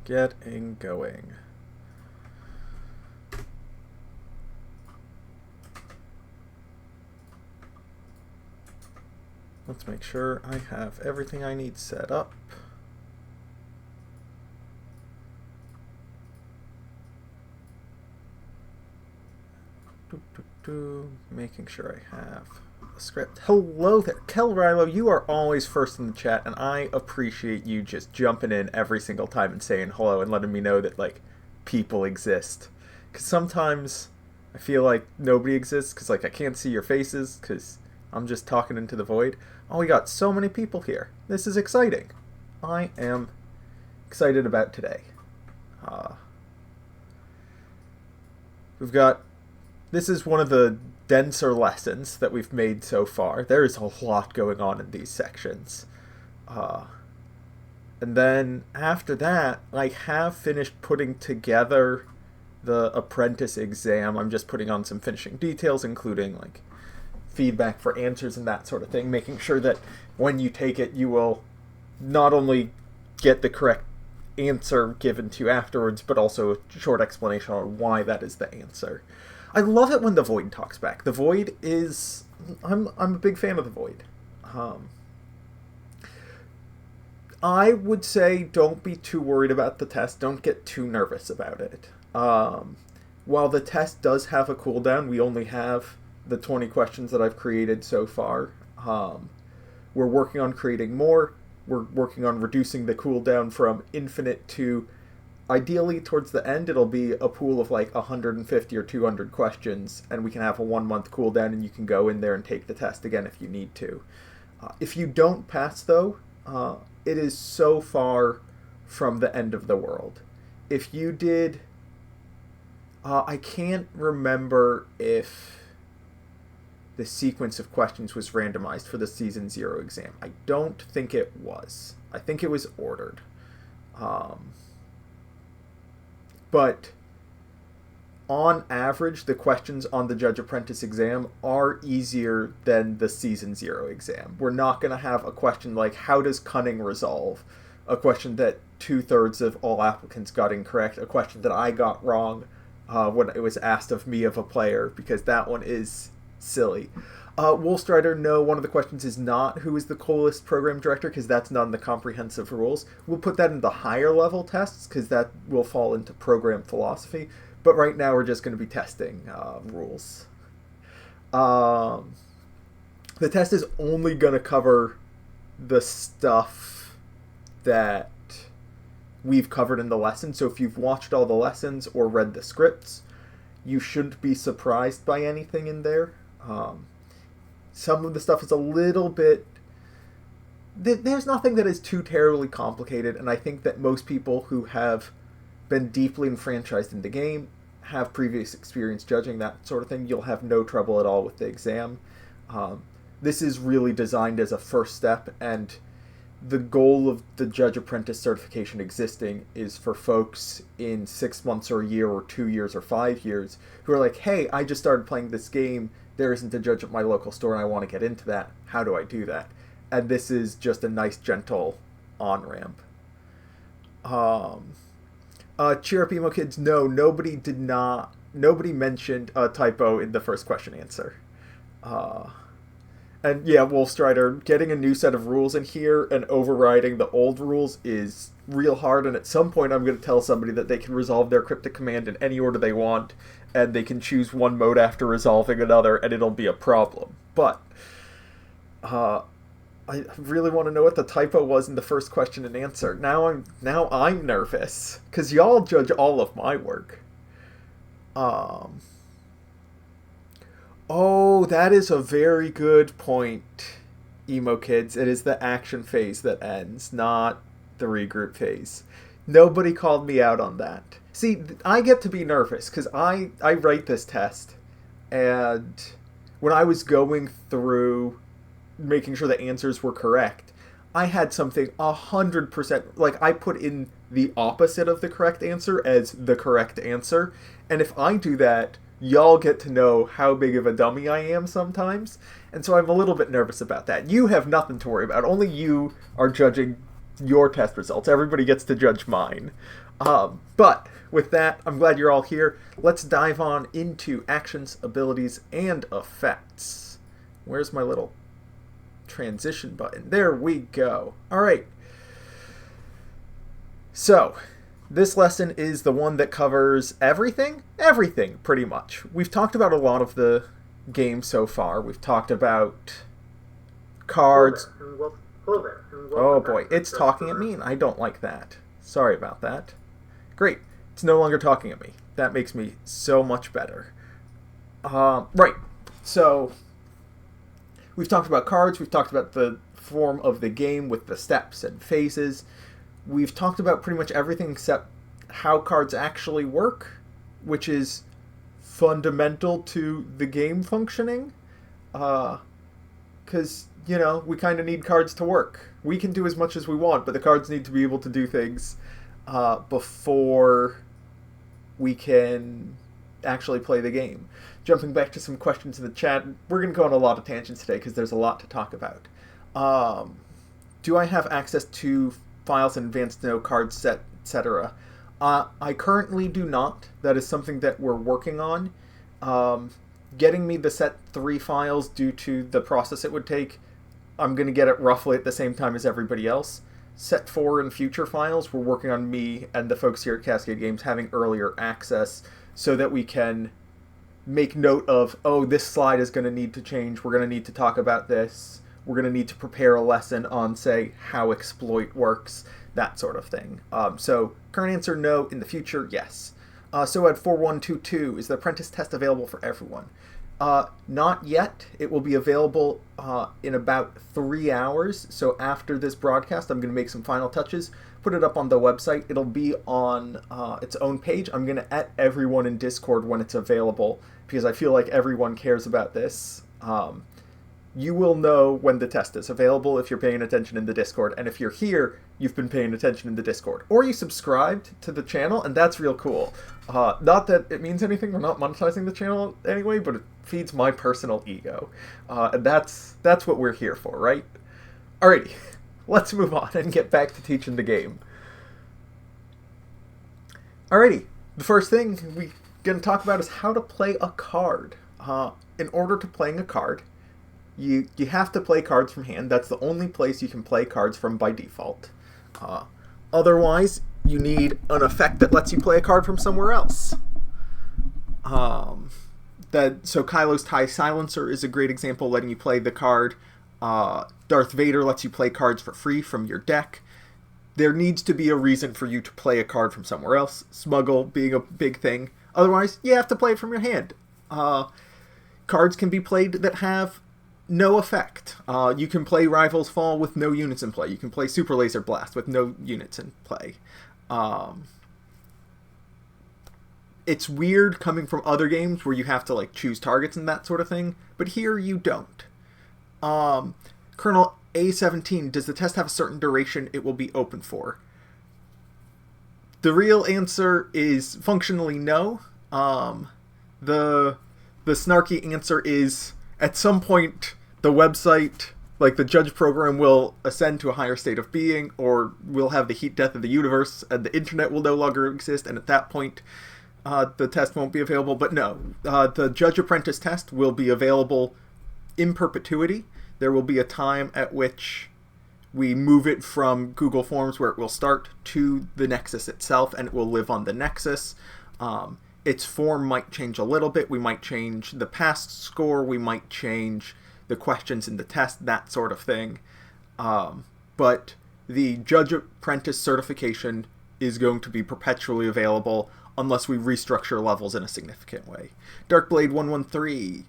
Getting going. Let's make sure I have everything I need set up. Making sure I have a script. Hello there, Kel Rilo. You are always first in the chat, and I appreciate you just jumping in every single time and saying hello and letting me know that, like, people exist. Because sometimes I feel like nobody exists because, like, I can't see your faces because I'm just talking into the void. Oh, we got so many people here. This is exciting. I am excited about today. We've got... This is one of the denser lessons that we've made so far. There is a lot going on in these sections. And then after that, I have finished putting together the Apprentice exam. I'm just putting on some finishing details, including like feedback for answers and that sort of thing, making sure that when you take it, you will not only get the correct answer given to you afterwards, but also a short explanation on why that is the answer. I love it when the Void talks back. The Void is... I'm a big fan of the Void. I would say don't be too worried about the test. Don't get too nervous about it. While the test does have a cooldown, we only have the 20 questions that I've created so far. We're working on creating more. We're working on reducing the cooldown from infinite to... Ideally, towards the end, it'll be a pool of like 150 or 200 questions, and we can have a 1-month cooldown, and you can go in there and take the test again if you need to. If you don't pass, though, it is so far from the end of the world. If you did... I can't remember if the sequence of questions was randomized for the Season 0 exam. I don't think it was. I think it was ordered. But on average, the questions on the Judge Apprentice exam are easier than the Season 0 exam. We're not going to have a question like, how does cunning resolve? A question that 2/3 of all applicants got incorrect. A question that I got wrong when it was asked of me of a player, because that one is silly. Woolstrider, no, one of the questions is not who is the coolest program director, because that's not in the comprehensive rules. We'll put that in the higher level tests, because that will fall into program philosophy. But right now we're just going to be testing rules. The test is only going to cover the stuff that we've covered in the lesson. So if you've watched all the lessons or read the scripts, you shouldn't be surprised by anything in there. Some of the stuff is a little bit... There's nothing that is too terribly complicated, and I think that most people who have been deeply enfranchised in the game have previous experience judging that sort of thing. You'll have no trouble at all with the exam. This is really designed as a first step, and the goal of the Judge Apprentice certification existing is for folks in 6 months or a year or 2 years or 5 years who are like, hey, I just started playing this game. There isn't a judge at my local store and I want to get into that. How do I do that? And this is just a nice, gentle on-ramp. Cheer up, emo kids. No, nobody mentioned a typo in the first question answer. And yeah, Wolfstrider, getting a new set of rules in here and overriding the old rules is real hard, and at some point I'm going to tell somebody that they can resolve their cryptic command in any order they want, and they can choose one mode after resolving another, and it'll be a problem. But I really want to know what the typo was in the first question and answer. Now I'm nervous, because y'all judge all of my work. Oh, that is a very good point, emo kids. It is the action phase that ends, not the regroup phase. Nobody called me out on that. See, I get to be nervous because I write this test, and when I was going through making sure the answers were correct, I had something 100%, like I put in the opposite of the correct answer as the correct answer, and if I do that, y'all get to know how big of a dummy I am sometimes, and so I'm a little bit nervous about that. You have nothing to worry about. Only you are judging your test results. Everybody gets to judge mine. But with that, I'm glad you're all here. Let's dive on into actions, abilities, and effects. Where's my little transition button? There we go. All right. So, this lesson is the one that covers everything? Everything, pretty much. We've talked about a lot of the game so far. We've talked about cards. Oh boy, it's talking at me, and I don't like that. Sorry about that. Great. It's no longer talking at me. That makes me so much better. Right. So, we've talked about cards. We've talked about the form of the game with the steps and phases. We've talked about pretty much everything except how cards actually work, which is fundamental to the game functioning. Because, we kind of need cards to work. We can do as much as we want, but the cards need to be able to do things before we can actually play the game. Jumping back to some questions in the chat, we're going to go on a lot of tangents today because there's a lot to talk about. Do I have access to files in advanced to know card set, etc.? I currently do not. That is something that we're working on. Getting me the set 3 files due to the process it would take, I'm going to get it roughly at the same time as everybody else. Set 4 and future files, we're working on me and the folks here at Cascade Games having earlier access so that we can make note of, this slide is going to need to change, we're going to need to talk about this, we're going to need to prepare a lesson on, say, how exploit works, that sort of thing. So, current answer, no. In the future, yes. So at 4122, is the Apprentice test available for everyone? Not yet. It will be available in about 3 hours. So after this broadcast, I'm going to make some final touches, put it up on the website. It'll be on its own page. I'm going to @, everyone in Discord when it's available because I feel like everyone cares about this. You will know when the test is available if you're paying attention in the Discord. And if you're here, you've been paying attention in the Discord. Or you subscribed to the channel, and that's real cool. Not that it means anything, we're not monetizing the channel anyway, but it feeds my personal ego. And that's what we're here for, right? Alrighty, let's move on and get back to teaching the game. Alrighty, the first thing we're going to talk about is how to play a card. In order to playing a card, you have to play cards from hand. That's the only place you can play cards from by default. Otherwise, you need an effect that lets you play a card from somewhere else. So Kylo's TIE Silencer is a great example, letting you play the card. Darth Vader lets you play cards for free from your deck. There needs to be a reason for you to play a card from somewhere else. Smuggle being a big thing. Otherwise, you have to play it from your hand. Cards can be played that have no effect. You can play Rival's Fall with no units in play. You can play Super Laser Blast with no units in play. It's weird coming from other games where you have to choose targets and that sort of thing, but here you don't. Colonel A17, does the test have a certain duration it will be open for? The real answer is functionally no. The snarky answer is at some point the website, the judge program, will ascend to a higher state of being, or we'll have the heat death of the universe, and the internet will no longer exist, and at that point, the test won't be available. But no, the Judge Apprentice test will be available in perpetuity. There will be a time at which we move it from Google Forms, where it will start, to the Nexus itself, and it will live on the Nexus. Its form might change a little bit. We might change the past score. We might change the questions in the test, that sort of thing. But the Judge Apprentice certification is going to be perpetually available unless we restructure levels in a significant way. Darkblade113,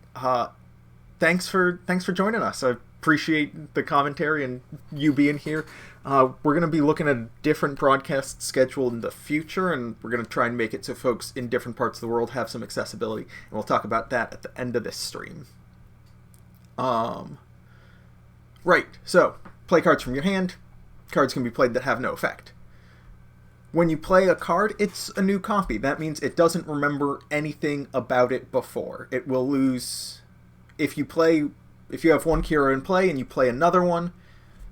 thanks for joining us. I appreciate the commentary and you being here. We're going to be looking at a different broadcast schedule in the future, and we're going to try and make it so folks in different parts of the world have some accessibility, and we'll talk about that at the end of this stream. Right, so, play cards from your hand. Cards can be played that have no effect. When you play a card, it's a new copy. That means it doesn't remember anything about it before. It will lose... If you have one Kira in play and you play another one,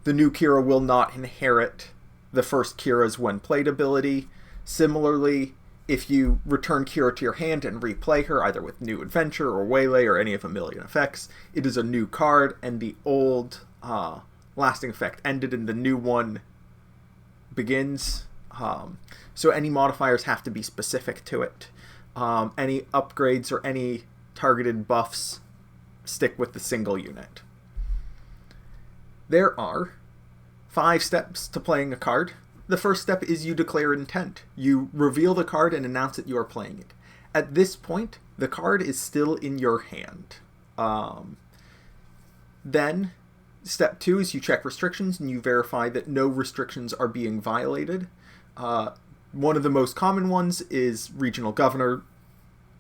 the new Kira will not inherit the first Kira's when played ability. Similarly, if you return Kira to your hand and replay her, either with New Adventure or Waylay or any of a million effects, it is a new card, and the old lasting effect ended and the new one begins. So any modifiers have to be specific to it. Any upgrades or any targeted buffs stick with the single unit. There are 5 steps to playing a card. The first step is you declare intent. You reveal the card and announce that you are playing it. At this point, the card is still in your hand. Then, step 2 is you check restrictions and you verify that no restrictions are being violated. One of the most common ones is Regional Governor.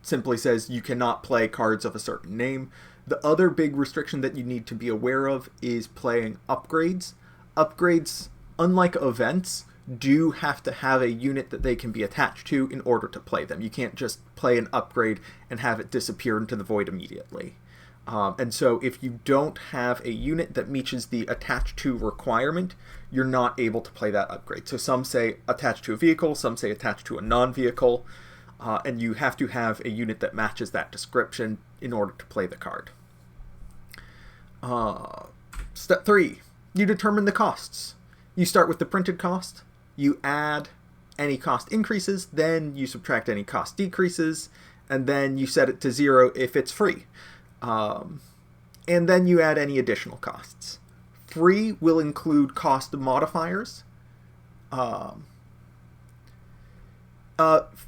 Simply says you cannot play cards of a certain name. The other big restriction that you need to be aware of is playing upgrades. Upgrades, unlike events, do have to have a unit that they can be attached to in order to play them. You can't just play an upgrade and have it disappear into the void immediately. And so if you don't have a unit that meets the attached to requirement, you're not able to play that upgrade. So some say attached to a vehicle, some say attached to a non-vehicle, and you have to have a unit that matches that description in order to play the card. Step 3, you determine the costs. You start with the printed cost, you add any cost increases, then you subtract any cost decreases, and then you set it to 0 if it's free. And then you add any additional costs. Free will include cost modifiers.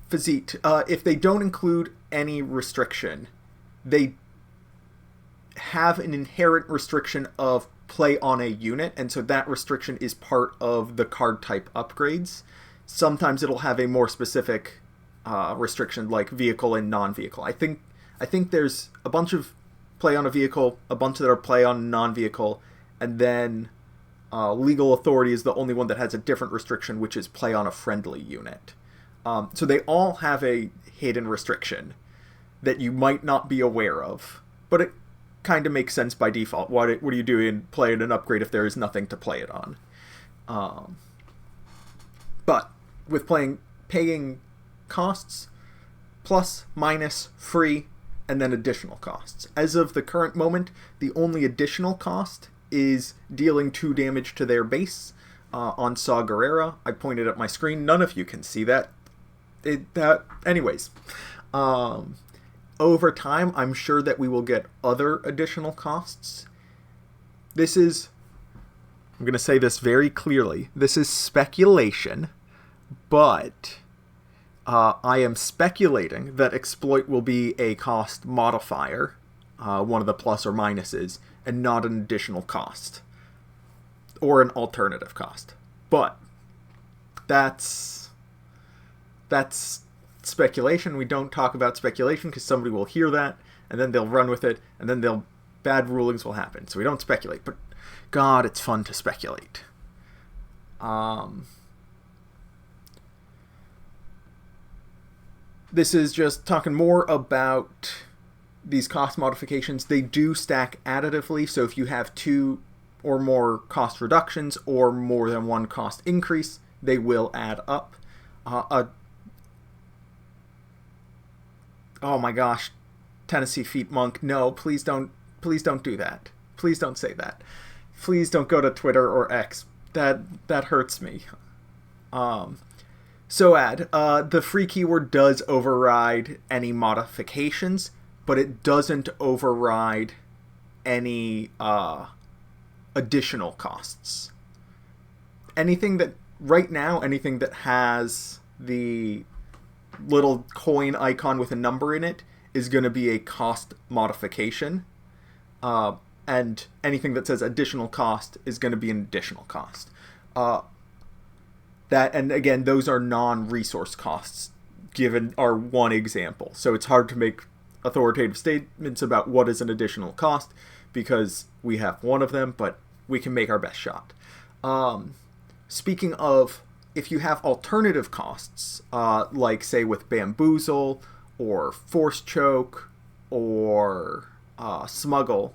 Physite, if they don't include any restriction, they have an inherent restriction of play on a unit, and so that restriction is part of the card type upgrades. Sometimes it'll have a more specific restriction like vehicle and non-vehicle. I think there's a bunch of play on a vehicle, a bunch that are play on a non-vehicle, and then legal authority is the only one that has a different restriction, which is play on a friendly unit. So they all have a hidden restriction that you might not be aware of, but it kind of makes sense by default. What do you do in playing an upgrade if there is nothing to play it on? But with paying costs, plus, minus, free, and then additional costs. As of the current moment, the only additional cost is dealing 2 damage to their base on Saw Gerrera. I pointed at my screen. None of you can see that. Anyways. Over time, I'm sure that we will get other additional costs. I'm going to say this very clearly. This is speculation, but I am speculating that exploit will be a cost modifier, one of the plus or minuses, and not an additional cost, or an alternative cost. But that's speculation. We don't talk about speculation because somebody will hear that, and then they'll run with it, and then bad rulings will happen. So we don't speculate, but God, it's fun to speculate. This is just talking more about these cost modifications. They do stack additively, so if you have 2 or more cost reductions or more than 1 cost increase, they will add up. Oh my gosh, Tennessee Feet Monk, no, please don't do that. Please don't say that. Please don't go to Twitter or X. That hurts me. The free keyword does override any modifications, but it doesn't override any additional costs. Anything that has the little coin icon with a number in it is going to be a cost modification. And anything that says additional cost is going to be an additional cost. And again, those are non-resource costs, given our one example. So it's hard to make authoritative statements about what is an additional cost, because we have one of them, but we can make our best shot. Speaking of, if you have alternative costs, like say with Bamboozle, or Force Choke, or Smuggle,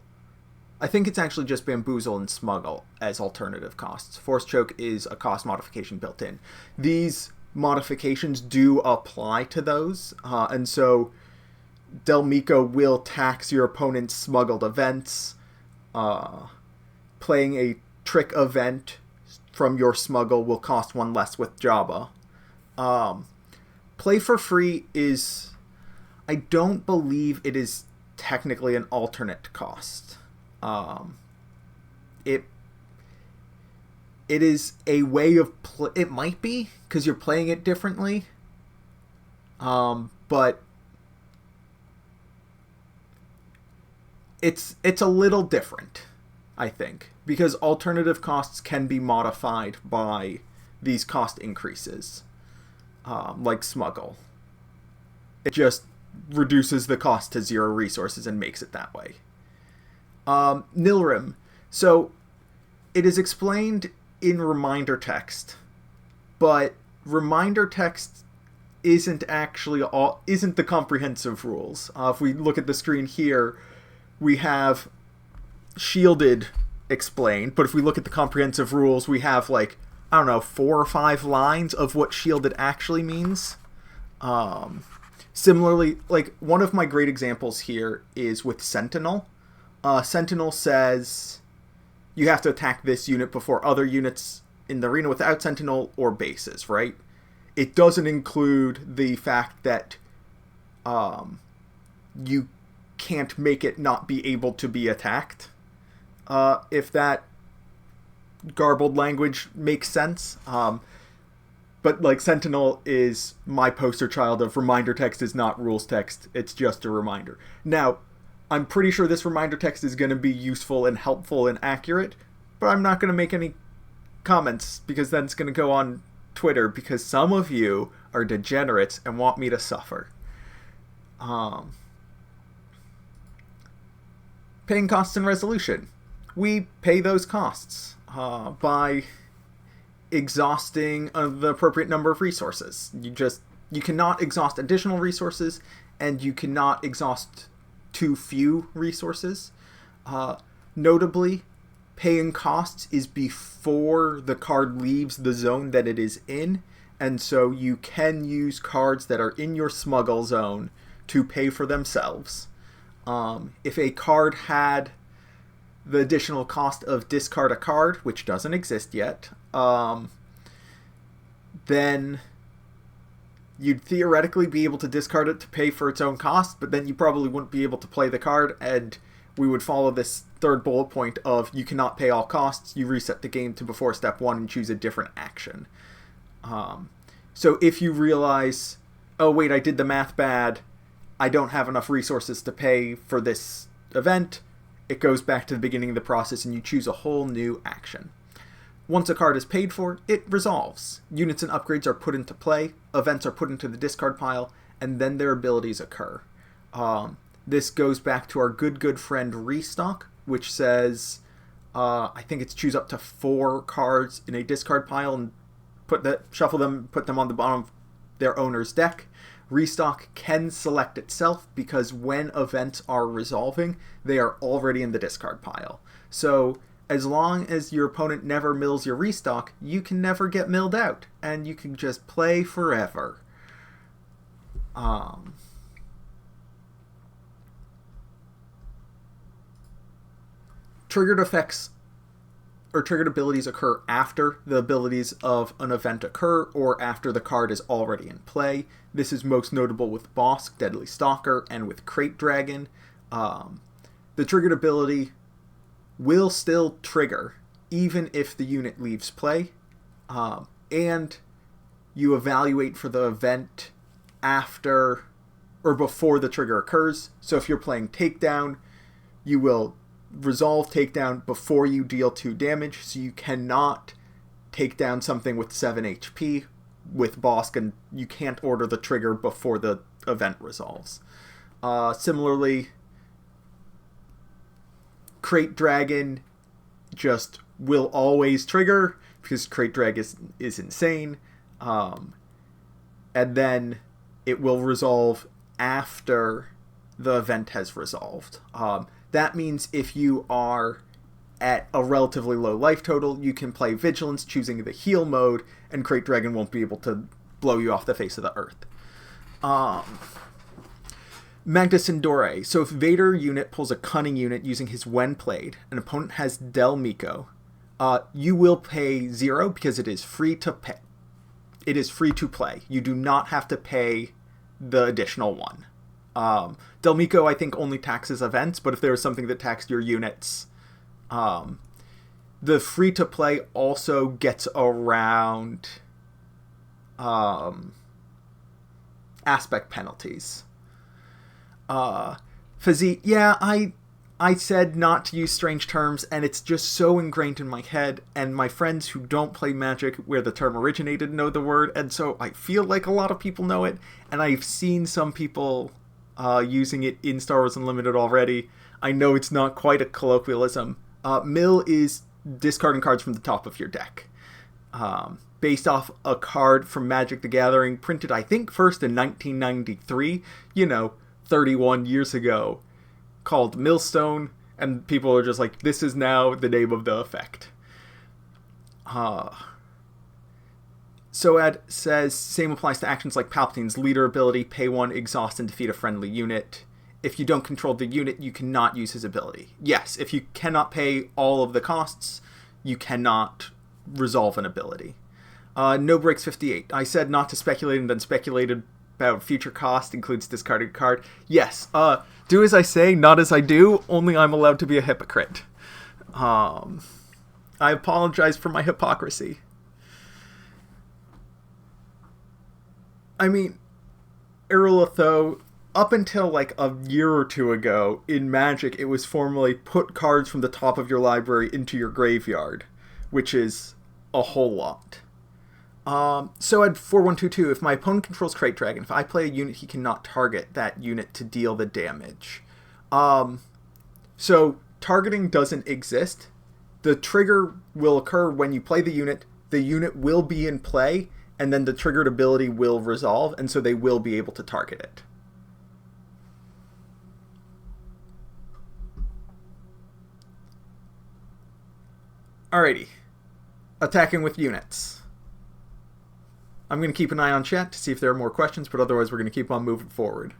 I think it's actually just Bamboozle and Smuggle as alternative costs. Force Choke is a cost modification built in. These modifications do apply to those, and so Del Mico will tax your opponent's smuggled events. Playing a trick event from your smuggle will cost one less with Jabba. Play for free is... I don't believe it is technically an alternate cost. It is a way of... it might be, because you're playing it differently. But... It's a little different, I think, because alternative costs can be modified by these cost increases, like Smuggle. It just reduces the cost to 0 resources and makes it that way. Nilrim. So, it is explained in reminder text, but reminder text isn't the comprehensive rules. If we look at the screen here, we have shielded explained, but if we look at the comprehensive rules, we have 4 or 5 lines of what shielded actually means. Similarly, one of my great examples here is with Sentinel. Sentinel says you have to attack this unit before other units in the arena without Sentinel or bases, right? It doesn't include the fact that you can't make it not be able to be attacked. If that garbled language makes sense. But Sentinel is my poster child of reminder text is not rules text. It's just a reminder. Now, I'm pretty sure this reminder text is going to be useful and helpful and accurate, but I'm not going to make any comments because then it's going to go on Twitter because some of you are degenerates and want me to suffer. Paying costs and resolution. We pay those costs by exhausting the appropriate number of resources. You cannot exhaust additional resources, and you cannot exhaust too few resources. Notably, paying costs is before the card leaves the zone that it is in, and so you can use cards that are in your smuggle zone to pay for themselves. If a card had the additional cost of discard a card, which doesn't exist yet, then you'd theoretically be able to discard it to pay for its own cost, but then you probably wouldn't be able to play the card, and we would follow this third bullet point of you cannot pay all costs, you reset the game to before step 1 and choose a different action. So if you realize, oh wait, I did the math bad, I don't have enough resources to pay for this event, it goes back to the beginning of the process and you choose a whole new action. Once a card is paid for, it resolves. Units and upgrades are put into play, events are put into the discard pile, and then their abilities occur. This goes back to our good friend Restock, which says, I think it's choose up to 4 cards in a discard pile and shuffle them, put them on the bottom of their owner's deck. Restock can select itself because when events are resolving, they are already in the discard pile. So as long as your opponent never mills your Restock, you can never get milled out, and you can just play forever. Triggered effects or triggered abilities occur after the abilities of an event occur or after the card is already in play. This is most notable with Bosk, Deadly Stalker, and with Crate Dragon. The triggered ability will still trigger even if the unit leaves play, and you evaluate for the event after or before the trigger occurs. So if you're playing Takedown, you will resolve Takedown before you deal 2 damage, so you cannot take down something with 7 HP with Bosk, and you can't order the trigger before the event resolves. Similarly, Crate Dragon just will always trigger because Crate Dragon is insane, and then it will resolve after the event has resolved. That means if you are at a relatively low life total, you can play Vigilance, choosing the heal mode, and Krayt Dragon won't be able to blow you off the face of the earth. Magnus Endore. So if Vader unit pulls a Cunning unit using his When Played, an opponent has Del Miko, you will pay 0 because it is free to pay. It is free to play. You do not have to pay the additional 1. Del Miko, I think, only taxes events, but if there is something that taxed your units, the free to play also gets around aspect penalties. Physique, yeah, I said not to use strange terms, and it's just so ingrained in my head, and my friends who don't play Magic where the term originated know the word, and so I feel like a lot of people know it, and I've seen some people using it in Star Wars Unlimited already. I know it's not quite a colloquialism. Mill is discarding cards from the top of your deck. Based off a card from Magic the Gathering, printed I think first in 1993, 31 years ago, called Millstone, and people are just like, this is now the name of the effect. Soad says, same applies to actions like Palpatine's leader ability, pay 1, exhaust, and defeat a friendly unit. If you don't control the unit, you cannot use his ability. Yes, if you cannot pay all of the costs, you cannot resolve an ability. No Breaks 58. I said not to speculate and then speculated about future cost includes discarded card. Yes, do as I say, not as I do, only I'm allowed to be a hypocrite. I apologize for my hypocrisy. I mean, Irilitho, up until like a year or two ago, in Magic, it was formally put cards from the top of your library into your graveyard, which is a whole lot. So at 4122, if my opponent controls Krayt Dragon, if I play a unit, he cannot target that unit to deal the damage. So targeting doesn't exist. The trigger will occur when you play the unit will be in play, and then the triggered ability will resolve, and so they will be able to target it. Alrighty. Attacking with units. I'm going to keep an eye on chat to see if there are more questions, but otherwise we're going to keep on moving forward.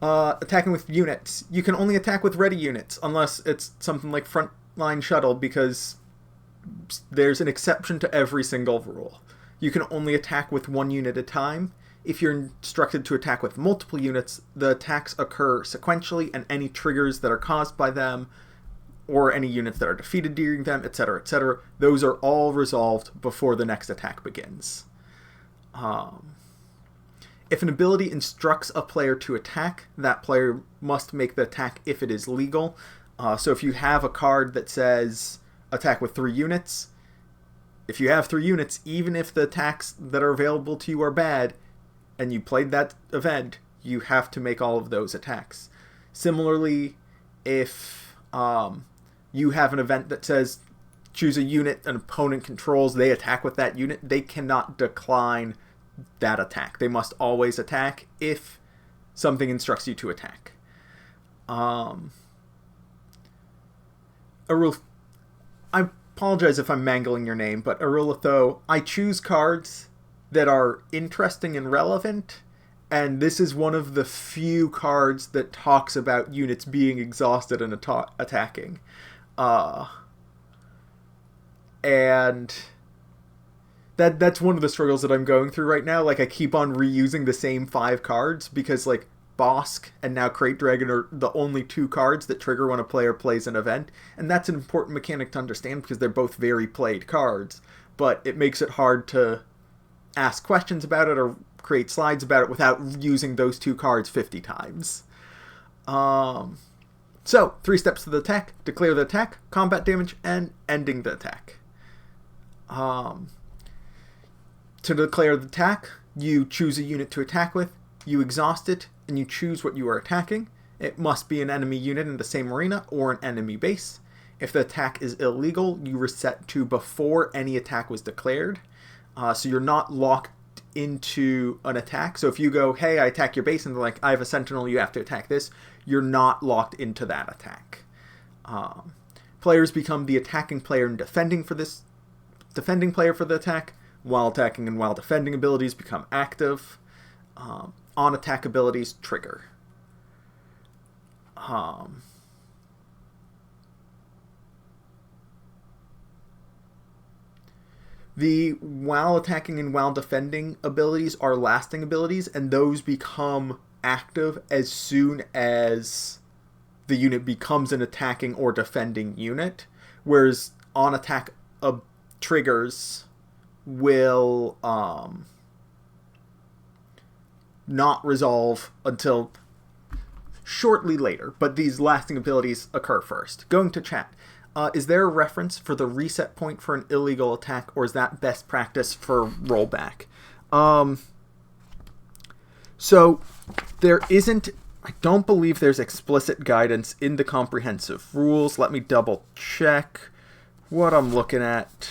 Attacking with units. You can only attack with ready units, unless it's something like Frontline Shuttle, because there's an exception to every single rule. You can only attack with 1 unit at a time. If you're instructed to attack with multiple units, the attacks occur sequentially, and any triggers that are caused by them, or any units that are defeated during them, etc., those are all resolved before the next attack begins. If an ability instructs a player to attack, that player must make the attack if it is legal. So if you have a card that says attack with 3 units, if you have 3 units, even if the attacks that are available to you are bad, and you played that event, you have to make all of those attacks. Similarly, if you have an event that says choose a unit an opponent controls, they attack with that unit, they cannot decline that attack. They must always attack if something instructs you to attack. I apologize if I'm mangling your name, but Irilitho, I choose cards that are interesting and relevant, and this is one of the few cards that talks about units being exhausted and attacking. And that's one of the struggles that I'm going through right now. Like, I keep on reusing the same 5 cards because, like, Bosk and now Krayt Dragon are the only 2 cards that trigger when a player plays an event, and that's an important mechanic to understand because they're both very played cards, but it makes it hard to ask questions about it or create slides about it without using those 2 cards 50 times. So, 3 steps to the attack: declare the attack, combat damage, and ending the attack. To declare the attack, you choose a unit to attack with, you exhaust it, and you choose what you are attacking. It must be an enemy unit in the same arena or an enemy base. If the attack is illegal, you reset to before any attack was declared. So you're not locked into an attack. So if you go, hey, I attack your base, and they're like, I have a sentinel, you have to attack this, you're not locked into that attack. Players become the attacking player and defending player for the attack. While attacking and while defending abilities become active. On attack abilities trigger. The while attacking and while defending abilities are lasting abilities, and those become active as soon as the unit becomes an attacking or defending unit, whereas on attack triggers will not resolve until shortly later, but these lasting abilities occur first. Going to chat. Is there a reference for the reset point for an illegal attack, or is that best practice for rollback? So there isn't, I don't believe there's explicit guidance in the comprehensive rules. Let me double check what I'm looking at.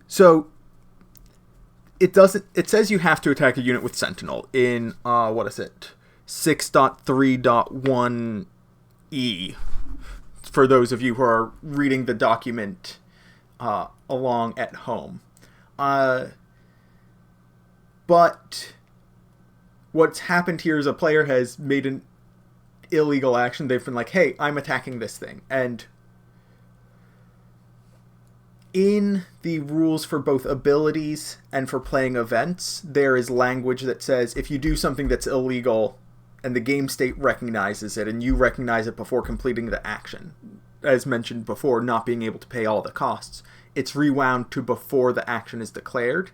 So it says you have to attack a unit with Sentinel in, 6.3.1e, for those of you who are reading the document along at home. But what's happened here is a player has made an illegal action. They've been like, hey, I'm attacking this thing. And in the rules for both abilities and for playing events, there is language that says if you do something that's illegal and the game state recognizes it and you recognize it before completing the action, as mentioned before, not being able to pay all the costs, it's rewound to before the action is declared.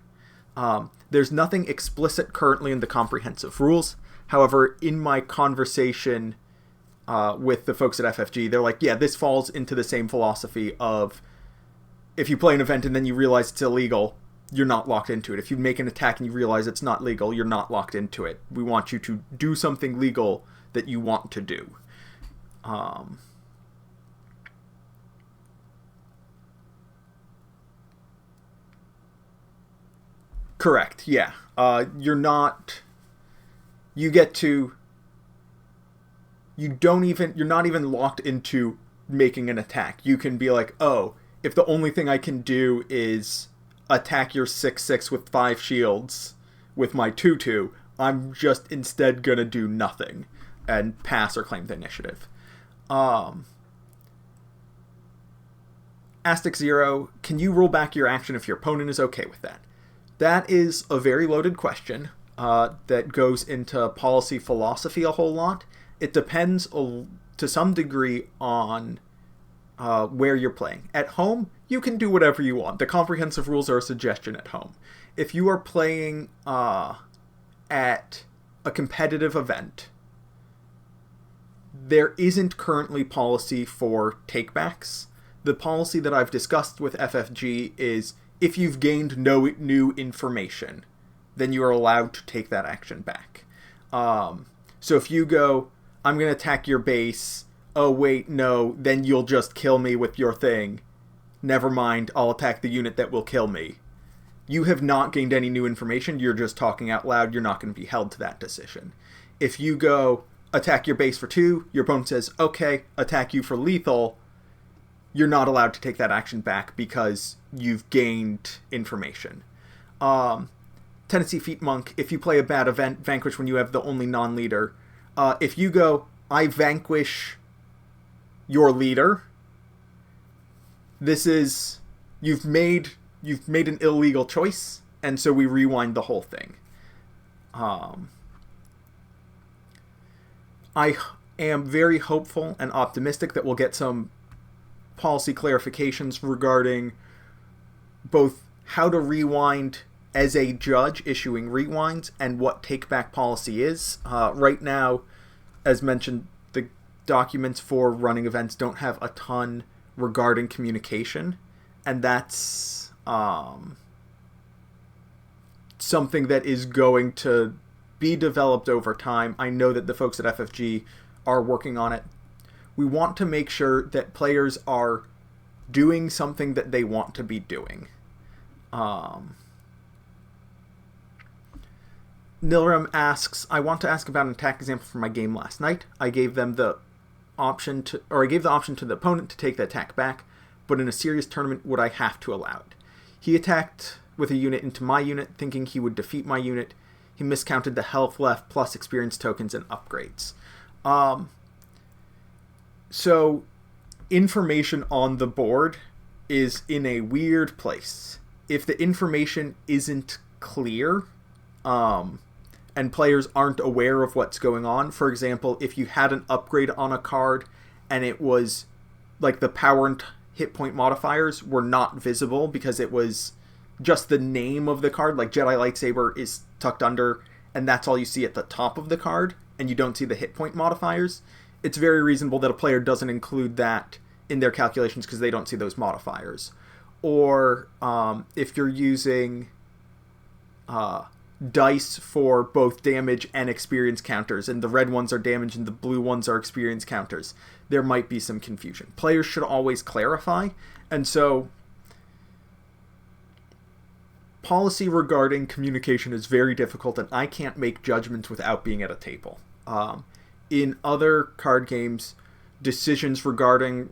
There's nothing explicit currently in the comprehensive rules. However, in my conversation with the folks at FFG, they're like, yeah, this falls into the same philosophy of if you play an event and then you realize it's illegal, you're not locked into it. If you make an attack and you realize it's not legal, you're not locked into it. We want you to do something legal that you want to do. Correct, yeah. You're not even locked into making an attack. You can be like, oh, if the only thing I can do is attack your 6/6 with 5 shields with my 2/2, I'm just instead gonna do nothing and pass or claim the initiative. Astic Zero, can you roll back your action if your opponent is okay with that? That is a very loaded question that goes into policy philosophy a whole lot. It depends to some degree on where you're playing. At home, you can do whatever you want. The comprehensive rules are a suggestion at home. If you are playing at a competitive event, there isn't currently policy for takebacks. The policy that I've discussed with FFG is if you've gained no new information, then you are allowed to take that action back. So if you go, I'm going to attack your base, oh wait, no, then you'll just kill me with your thing. Never mind, I'll attack the unit that will kill me. You have not gained any new information, you're just talking out loud, you're not going to be held to that decision. If you go, attack your base for 2, your opponent says, okay, attack you for lethal, you're not allowed to take that action back because you've gained information. Tennessee Feet Monk, if you play a bad event, vanquish when you have the only non-leader. If you go, I vanquish your leader, this is, you've made an illegal choice, and so we rewind the whole thing. I am very hopeful and optimistic that we'll get some policy clarifications regarding both how to rewind as a judge issuing rewinds and what take-back policy is. Right now, as mentioned, the documents for running events don't have a ton regarding communication, and that's something that is going to be developed over time. I know that the folks at FFG are working on it. We want to make sure that players are doing something that they want to be doing. Nilram asks, I want to ask about an attack example from my game last night. I gave the option to the opponent to take the attack back, but in a serious tournament, would I have to allow it? He attacked with a unit into my unit, thinking he would defeat my unit. He miscounted the health left plus experience tokens and upgrades. So information on the board is in a weird place. If the information isn't clear, and players aren't aware of what's going on, for example, if you had an upgrade on a card and it was like the power and hit point modifiers were not visible because it was just the name of the card, like Jedi Lightsaber is tucked under and that's all you see at the top of the card and you don't see the hit point modifiers, it's very reasonable that a player doesn't include that in their calculations because they don't see those modifiers. Or if you're using dice for both damage and experience counters, and the red ones are damage and the blue ones are experience counters, there might be some confusion. Players should always clarify, and so policy regarding communication is very difficult, and I can't make judgments without being at a table. In other card games, decisions regarding,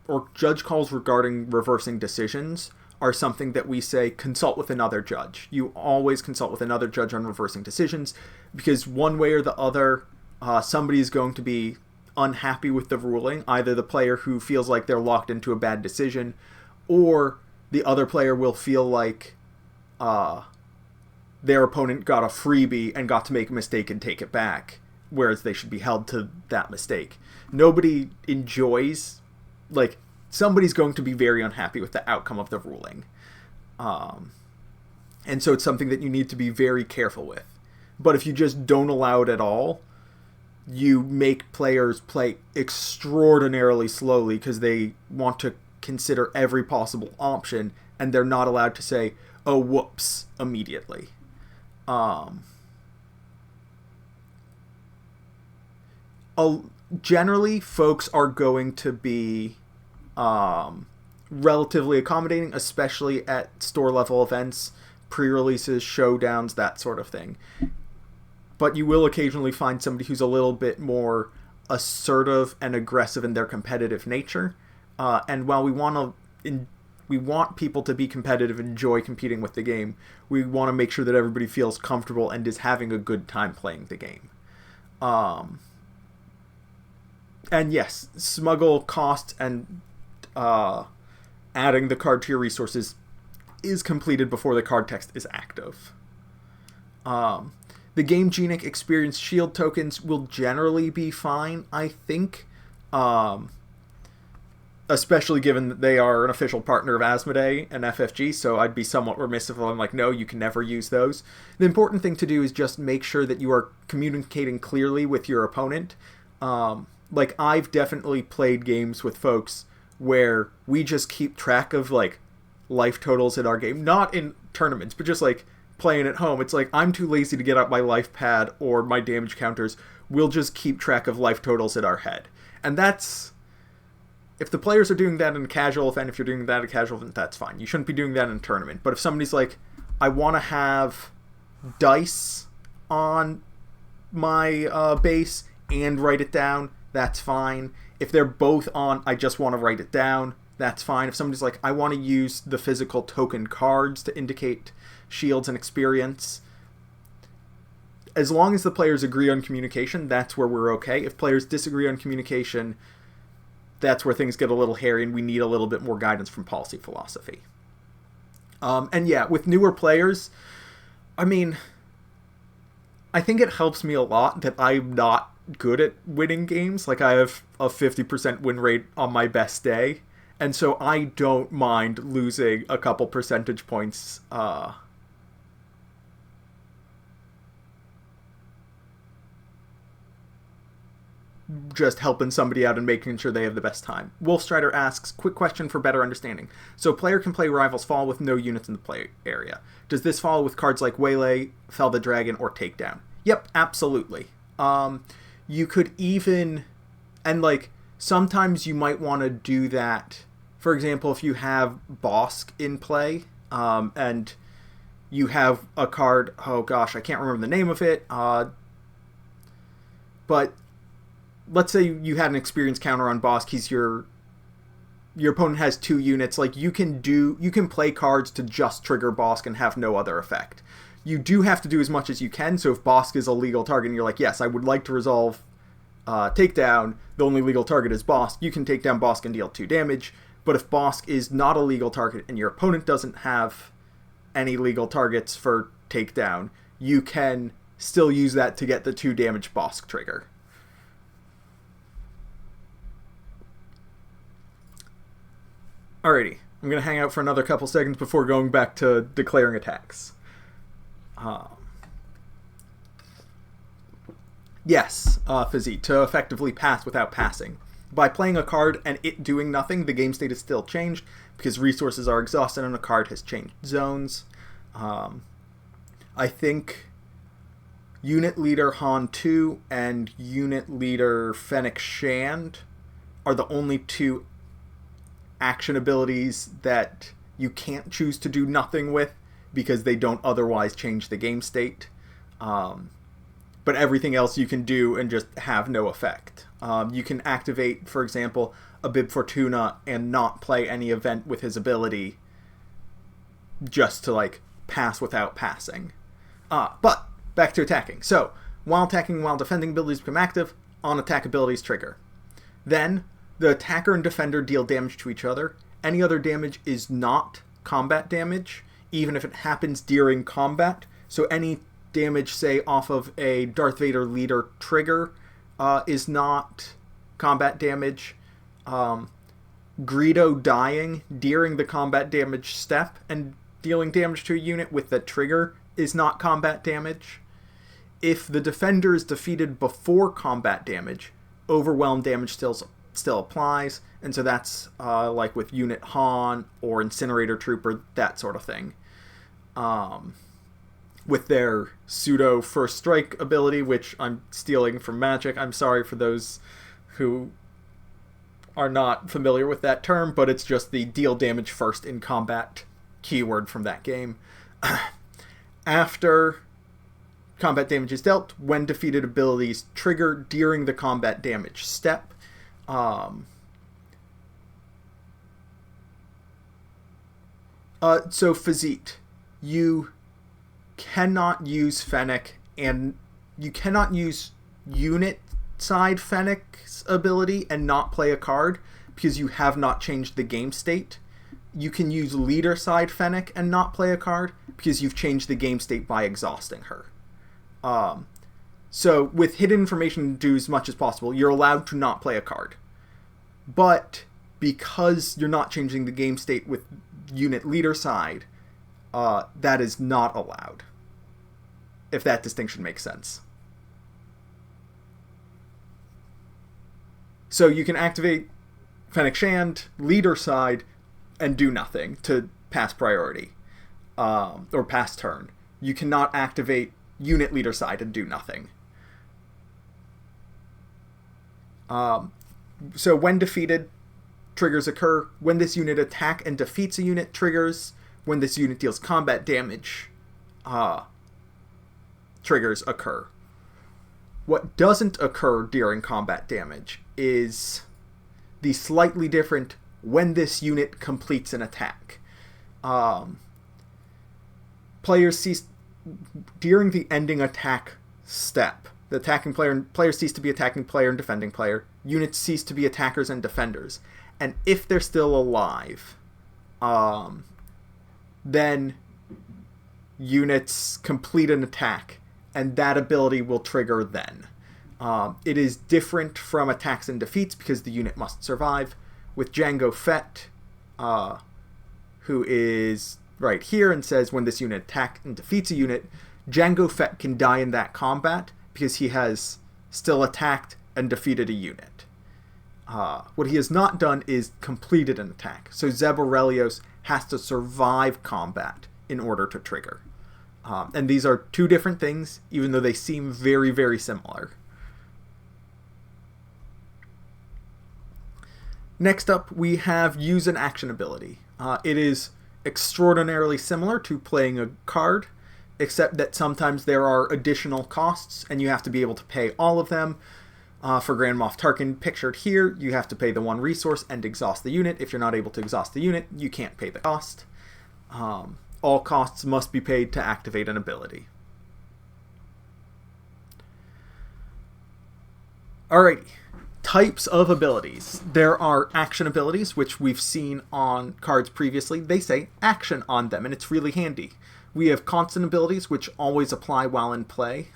or judge calls regarding reversing decisions are something that we say consult with another judge. You always consult with another judge on reversing decisions because one way or the other, somebody is going to be unhappy with the ruling, either the player who feels like they're locked into a bad decision or the other player will feel like their opponent got a freebie and got to make a mistake and take it back, whereas they should be held to that mistake. Nobody enjoys, like, somebody's going to be very unhappy with the outcome of the ruling. And so it's something that you need to be very careful with. But if you just don't allow it at all, you make players play extraordinarily slowly because they want to consider every possible option and they're not allowed to say, oh, whoops, immediately. Generally, folks are going to be relatively accommodating, especially at store level events, pre-releases, showdowns, that sort of thing. But you will occasionally find somebody who's a little bit more assertive and aggressive in their competitive nature. And while we want people to be competitive and enjoy competing with the game, we want to make sure that everybody feels comfortable and is having a good time playing the game. And yes, smuggle costs and adding the card to your resources is completed before the card text is active. The Game Genic Experience Shield tokens will generally be fine, I think. Especially given that they are an official partner of Asmodee and FFG, so I'd be somewhat remiss if I'm like, no, you can never use those. The important thing to do is just make sure that you are communicating clearly with your opponent. Like, I've definitely played games with folks where we just keep track of, like, life totals in our game. Not in tournaments, but just, like, playing at home. It's like, I'm too lazy to get out my life pad or my damage counters. We'll just keep track of life totals in our head. And that's... If the players are doing that in a casual event, if you're doing that in a casual event, that's fine. You shouldn't be doing that in a tournament. But if somebody's like, I want to have dice on my base and write it down, that's fine. If they're both on, I just want to write it down, that's fine. If somebody's like, I want to use the physical token cards to indicate shields and experience, as long as the players agree on communication, that's where we're okay. If players disagree on communication, that's where things get a little hairy and we need a little bit more guidance from policy philosophy. And yeah, with newer players, I mean, I think it helps me a lot that I'm not good at winning games. Like, I have a 50% win rate on my best day, and so I don't mind losing a couple percentage points just helping somebody out and making sure they have the best time. Wolfstrider asks, quick question for better understanding. So player can play Rivals Fall with no units in the play area. Does this follow with cards like Waylay, Fell the Dragon, or Takedown? Yep, absolutely. You could even, and like, sometimes you might want to do that. For example, if you have Bosk in play, and you have a card, oh gosh, I can't remember the name of it, but let's say you had an experience counter on Bosk. He's your opponent has 2 units. Like, you can play cards to just trigger Bosk and have no other effect. You do have to do as much as you can, so if Bosk is a legal target and you're like, yes, I would like to resolve takedown, the only legal target is Bosk, you can take down Bosk and deal 2 damage. But if Bosk is not a legal target and your opponent doesn't have any legal targets for takedown, you can still use that to get the 2 damage Bosk trigger. Alrighty, I'm going to hang out for another couple seconds before going back to declaring attacks. Yes, Fizzy, to effectively pass without passing. By playing a card and it doing nothing, the game state is still changed because resources are exhausted and a card has changed zones. I think Unit Leader Han 2 and Unit Leader Fennec Shand are the only 2 action abilities that you can't choose to do nothing with because they don't otherwise change the game state. But everything else you can do and just have no effect. You can activate, for example, a Bib Fortuna and not play any event with his ability just to, like, pass without passing. But back to attacking. So, while attacking and while defending abilities become active, on-attack abilities trigger. Then, the attacker and defender deal damage to each other. Any other damage is not combat damage, even if it happens during combat. So any damage, say, off of a Darth Vader leader trigger is not combat damage. Greedo dying during the combat damage step and dealing damage to a unit with the trigger is not combat damage. If the defender is defeated before combat damage, overwhelm damage still applies, and so that's like with Unit Han or Incinerator Trooper, that sort of thing. With their pseudo first strike ability, which I'm stealing from Magic. I'm sorry for those who are not familiar with that term, but it's just the deal damage first in combat keyword from that game. After combat damage is dealt, when defeated abilities trigger during the combat damage step. So Fazit, you cannot use Fennec, and you cannot use unit side Fennec's ability and not play a card because you have not changed the game state. You can use leader side Fennec and not play a card because you've changed the game state by exhausting her. So with hidden information, do as much as possible. You're allowed to not play a card. But because you're not changing the game state with unit leader side, that is not allowed. If that distinction makes sense. So you can activate Fennec Shand, leader side, and do nothing to pass priority. Or pass turn. You cannot activate unit leader side and do nothing. So when defeated, triggers occur. When this unit attack and defeats a unit, triggers. When this unit deals combat damage, triggers occur. What doesn't occur during combat damage is the slightly different when this unit completes an attack. Players cease during the ending attack step. The attacking player cease to be attacking player and defending player. Units cease to be attackers and defenders. And if they're still alive, then units complete an attack, and that ability will trigger then. It is different from attacks and defeats because the unit must survive. With Jango Fett, who is right here and says when this unit attacks and defeats a unit, Jango Fett can die in that combat because he has still attacked and defeated a unit. What he has not done is completed an attack. So Zeb Aurelios has to survive combat in order to trigger. And these are two different things, even though they seem very, very similar. Next up, we have use an action ability. It is extraordinarily similar to playing a card, except that sometimes there are additional costs, and you have to be able to pay all of them. For Grand Moff Tarkin, pictured here, you have to pay the one resource and exhaust the unit. If you're not able to exhaust the unit, you can't pay the cost. All costs must be paid to activate an ability. Alrighty. Types of abilities. There are action abilities, which we've seen on cards previously. They say action on them, and it's really handy. We have constant abilities, which always apply while in play.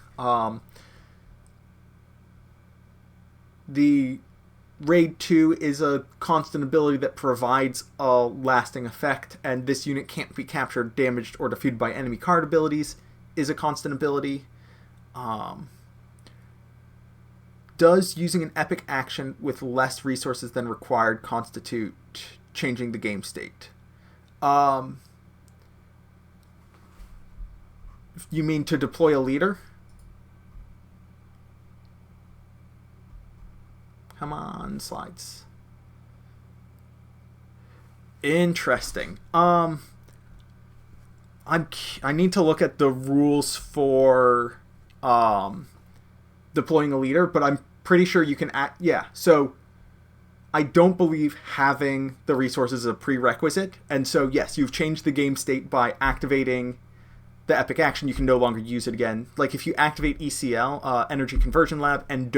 The Raid 2 is a constant ability that provides a lasting effect, and this unit can't be captured, damaged, or defeated by enemy card abilities is a constant ability. Does using an epic action with less resources than required constitute changing the game state? You mean to deploy a leader? Come on, slides. Interesting. I need to look at the rules for deploying a leader, but I'm pretty sure you can act. Yeah, so I don't believe having the resources is a prerequisite, and so yes, you've changed the game state by activating the epic action. You can no longer use it again. Like if you activate ECL, Energy Conversion Lab, and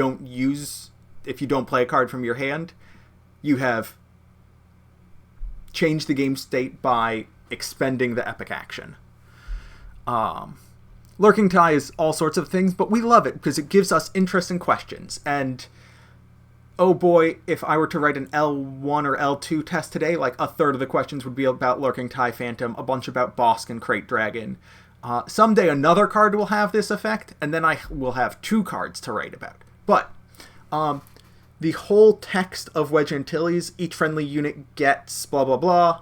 if you don't play a card from your hand, you have changed the game state by expending the epic action. Lurking Tie is all sorts of things, but we love it because it gives us interesting questions. And oh boy, if I were to write an L1 or L2 test today, like a third of the questions would be about Lurking Tie Phantom, a bunch about Bosk and Crate Dragon. Someday another card will have this effect, and then I will have 2 cards to write about. But the whole text of Wedge Antilles, each friendly unit gets blah blah blah,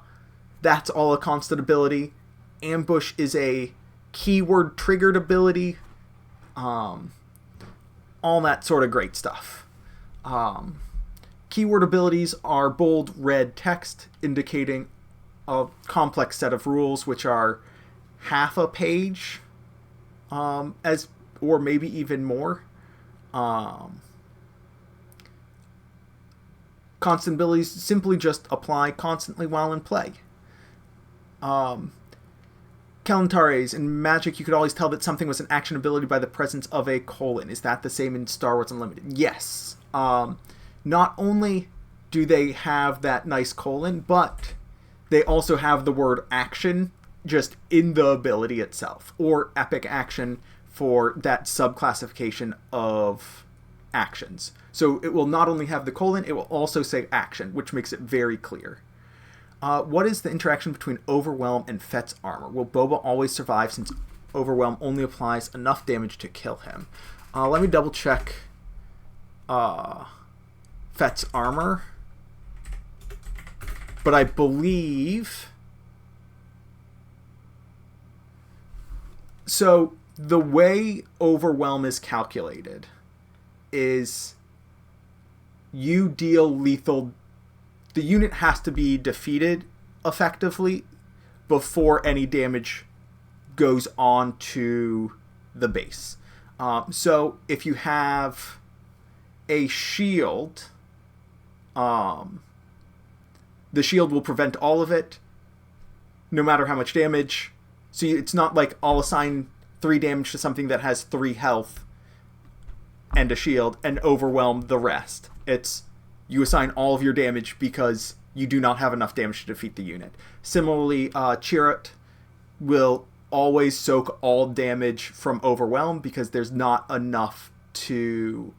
that's all a constant ability. Ambush is a keyword triggered ability. All that sort of great stuff. Keyword abilities are bold red text indicating a complex set of rules, which are half a page, or maybe even more. Constant abilities simply just apply constantly while in play. Kalantares, in Magic, you could always tell that something was an action ability by the presence of a colon. Is that the same in Star Wars Unlimited? Yes. Not only do they have that nice colon, but they also have the word action just in the ability itself, or epic action for that subclassification of actions. So it will not only have the colon, it will also say action, which makes it very clear. What is the interaction between Overwhelm and Fett's armor? Will Boba always survive since Overwhelm only applies enough damage to kill him? Let me double check Fett's armor. But I believe... So the way Overwhelm is calculated is you deal lethal... The unit has to be defeated effectively before any damage goes on to the base. So if you have a shield, the shield will prevent all of it, no matter how much damage. So it's not like I'll assign 3 damage to something that has 3 health and a shield and overwhelm the rest. It's you assign all of your damage because you do not have enough damage to defeat the unit. Similarly, Chirrut will always soak all damage from Overwhelm because there's not enough to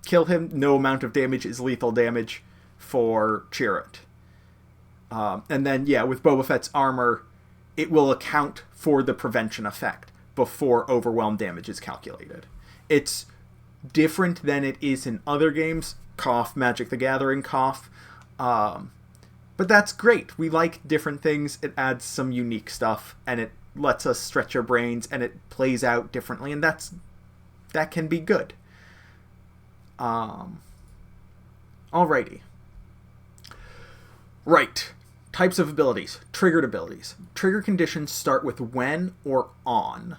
kill him. No amount of damage is lethal damage for Chirrut. And then, yeah, with Boba Fett's armor, it will account for the prevention effect before Overwhelm damage is calculated. It's different than it is in other games. Cough, Magic the Gathering, cough. But that's great. We like different things. It adds some unique stuff, and it lets us stretch our brains, and it plays out differently, and that can be good. Alrighty. Right. Types of abilities. Triggered abilities. Trigger conditions start with when or on.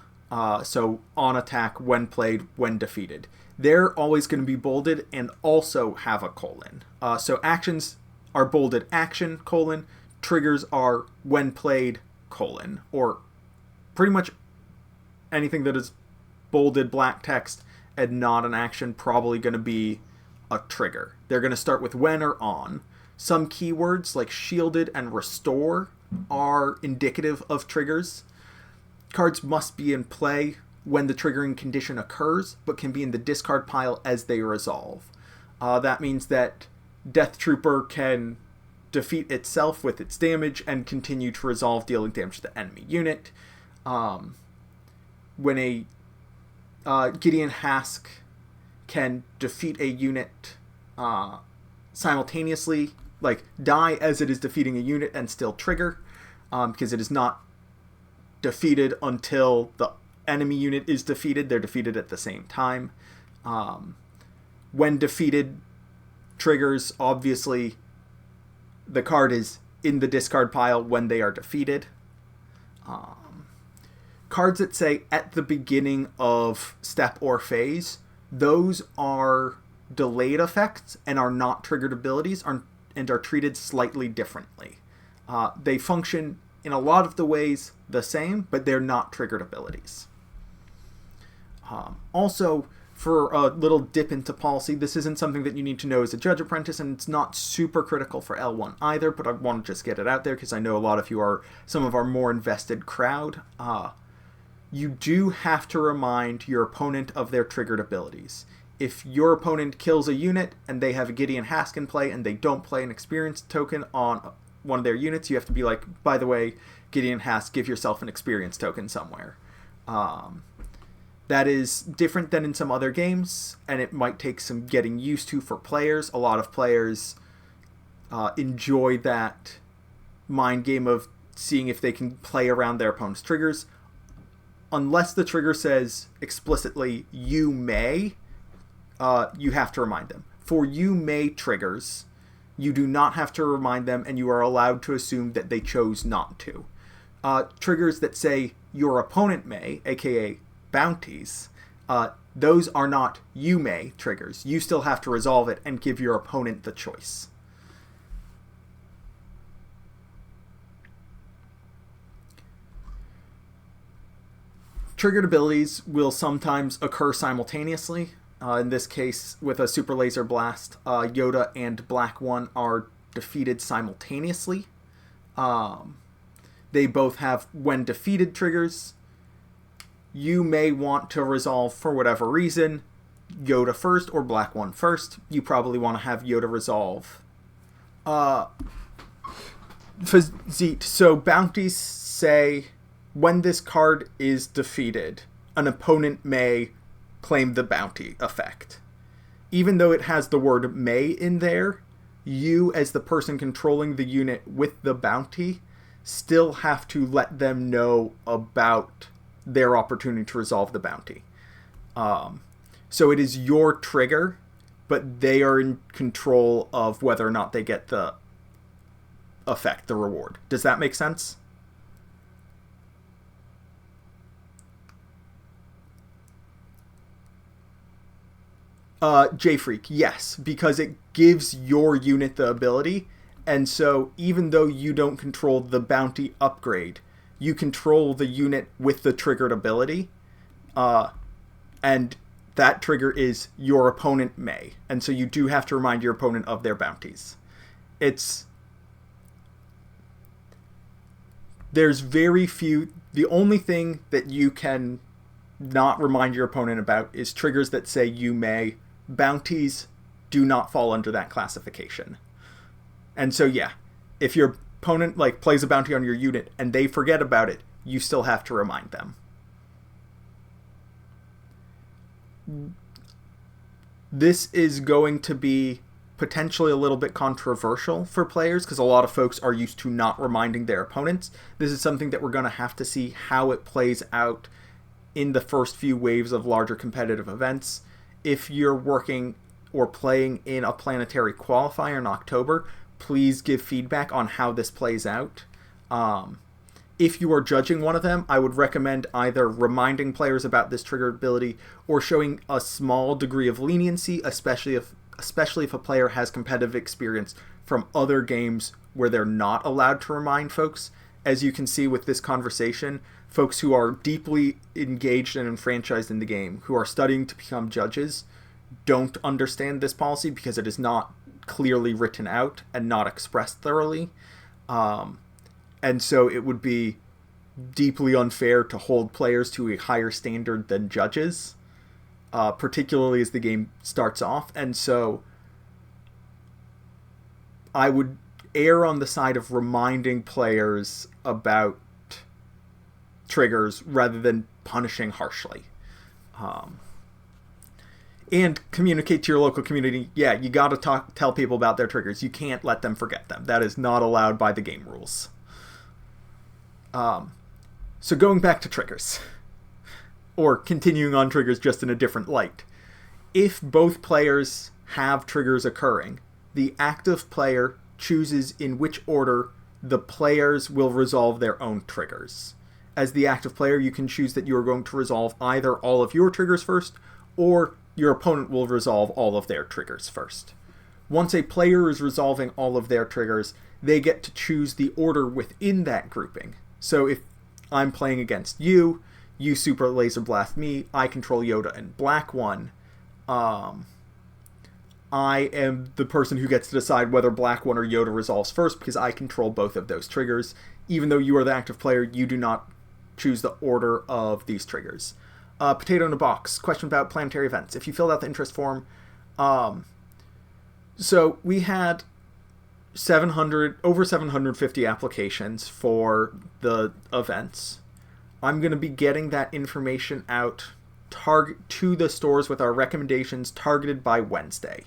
So on attack, when played, when defeated. They're always going to be bolded and also have a colon. So actions are bolded action, colon. Triggers are when played, colon. Or pretty much anything that is bolded black text and not an action probably going to be a trigger. They're going to start with when or on. Some keywords like shielded and restore are indicative of triggers. Cards must be in play when the triggering condition occurs, but can be in the discard pile as they resolve. That means that Death Trooper can defeat itself with its damage and continue to resolve, dealing damage to the enemy unit. When a Gideon Hask can defeat a unit simultaneously, like die as it is defeating a unit and still trigger, because it is not defeated until the enemy unit is defeated. They're defeated at the same time. When defeated triggers, obviously the card is in the discard pile when they are defeated. Cards that say at the beginning of step or phase, those are delayed effects and are not triggered abilities and are treated slightly differently. They function in a lot of the ways the same, but they're not triggered abilities. Also, for a little dip into policy, this isn't something that you need to know as a Judge Apprentice, and it's not super critical for L1 either, but I want to just get it out there because I know a lot of you are some of our more invested crowd. You do have to remind your opponent of their triggered abilities. If your opponent kills a unit and they have a Gideon Hask in play and they don't play an experience token on one of their units, you have to be like, by the way, Gideon Hask, give yourself an experience token somewhere. That is different than in some other games, and it might take some getting used to for players. A lot of players enjoy that mind game of seeing if they can play around their opponent's triggers. Unless the trigger says explicitly, you may, you have to remind them. For you may triggers, you do not have to remind them, and you are allowed to assume that they chose not to. Triggers that say your opponent may, aka bounties, those are not you may triggers. You still have to resolve it and give your opponent the choice. Triggered abilities will sometimes occur simultaneously. In this case, with a Super Laser Blast, Yoda and Black One are defeated simultaneously. They both have when defeated triggers. You may want to resolve, for whatever reason, Yoda first or Black One first. You probably want to have Yoda resolve. So bounties say, when this card is defeated, an opponent may claim the bounty effect. Even though it has the word may in there, you, as the person controlling the unit with the bounty, still have to let them know about their opportunity to resolve the bounty. So it is your trigger, but they are in control of whether or not they get the effect, the reward. Does that make sense? J-Freak, yes, because it gives your unit the ability, and so even though you don't control the bounty upgrade, you control the unit with the triggered ability, and that trigger is your opponent may, and so you do have to remind your opponent of their bounties. There's very few, the only thing that you can not remind your opponent about is triggers that say you may. Bounties do not fall under that classification. And so yeah, if your opponent plays a bounty on your unit and they forget about it, you still have to remind them. This is going to be potentially a little bit controversial for players because a lot of folks are used to not reminding their opponents. This is something that we're going to have to see how it plays out in the first few waves of larger competitive events. If you're working or playing in a planetary qualifier in October, please give feedback on how this plays out. If you are judging one of them, I would recommend either reminding players about this trigger ability or showing a small degree of leniency, especially if a player has competitive experience from other games where they're not allowed to remind folks. As you can see with this conversation, folks who are deeply engaged and enfranchised in the game, who are studying to become judges, don't understand this policy because it is not clearly written out and not expressed thoroughly. And so it would be deeply unfair to hold players to a higher standard than judges, particularly as the game starts off. And so I would err on the side of reminding players about triggers rather than punishing harshly. And communicate to your local community. Yeah, you got to tell people about their triggers. You can't let them forget them. That is not allowed by the game rules. So going back to triggers, or continuing on triggers just in a different light. If both players have triggers occurring, the active player chooses in which order the players will resolve their own triggers. As the active player, you can choose that you are going to resolve either all of your triggers first, or your opponent will resolve all of their triggers first. Once a player is resolving all of their triggers, they get to choose the order within that grouping. So if I'm playing against you, you super laser blast me, I control Yoda and Black One, I am the person who gets to decide whether Black One or Yoda resolves first because I control both of those triggers. Even though you are the active player, you do not choose the order of these triggers. Potato in a box. Question about planetary events. If you filled out the interest form, so we had over 750 applications for the events. I'm going to be getting that information out to the stores with our recommendations targeted by Wednesday.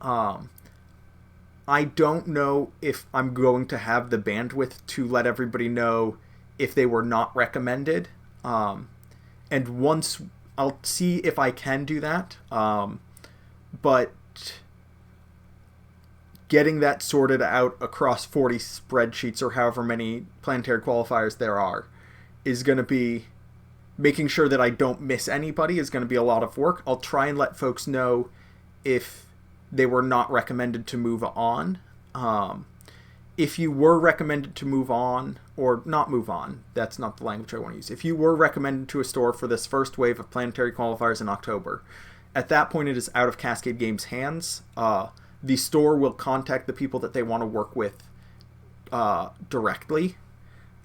I don't know if I'm going to have the bandwidth to let everybody know if they were not recommended. And once I'll see if I can do that. But getting that sorted out across 40 spreadsheets or however many planetary qualifiers there are is going to be making sure that I don't miss anybody is going to be a lot of work. I'll try and let folks know if they were not recommended to move on. If you were recommended to move on, or not move on, that's not the language I want to use. If you were recommended to a store for this first wave of planetary qualifiers in October, at that point it is out of Cascade Games' hands. The store will contact the people that they want to work with directly,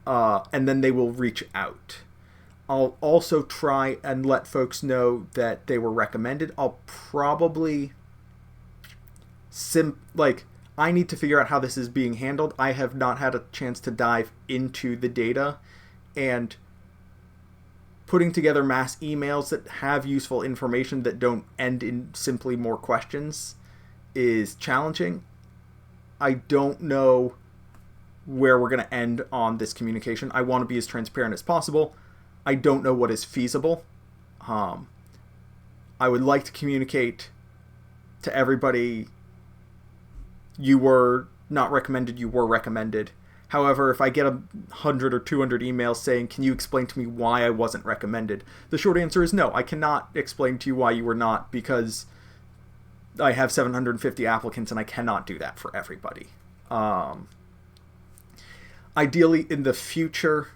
and then they will reach out. I'll also try and let folks know that they were recommended. I'll probably I need to figure out how this is being handled. I have not had a chance to dive into the data, and putting together mass emails that have useful information that don't end in simply more questions is challenging. I don't know where we're going to end on this communication. I want to be as transparent as possible. I don't know what is feasible. I would like to communicate to everybody, you were not recommended, you were recommended. However, if I get 100 or 200 emails saying, can you explain to me why I wasn't recommended? The short answer is no, I cannot explain to you why you were not, because I have 750 applicants and I cannot do that for everybody. Ideally, in the future,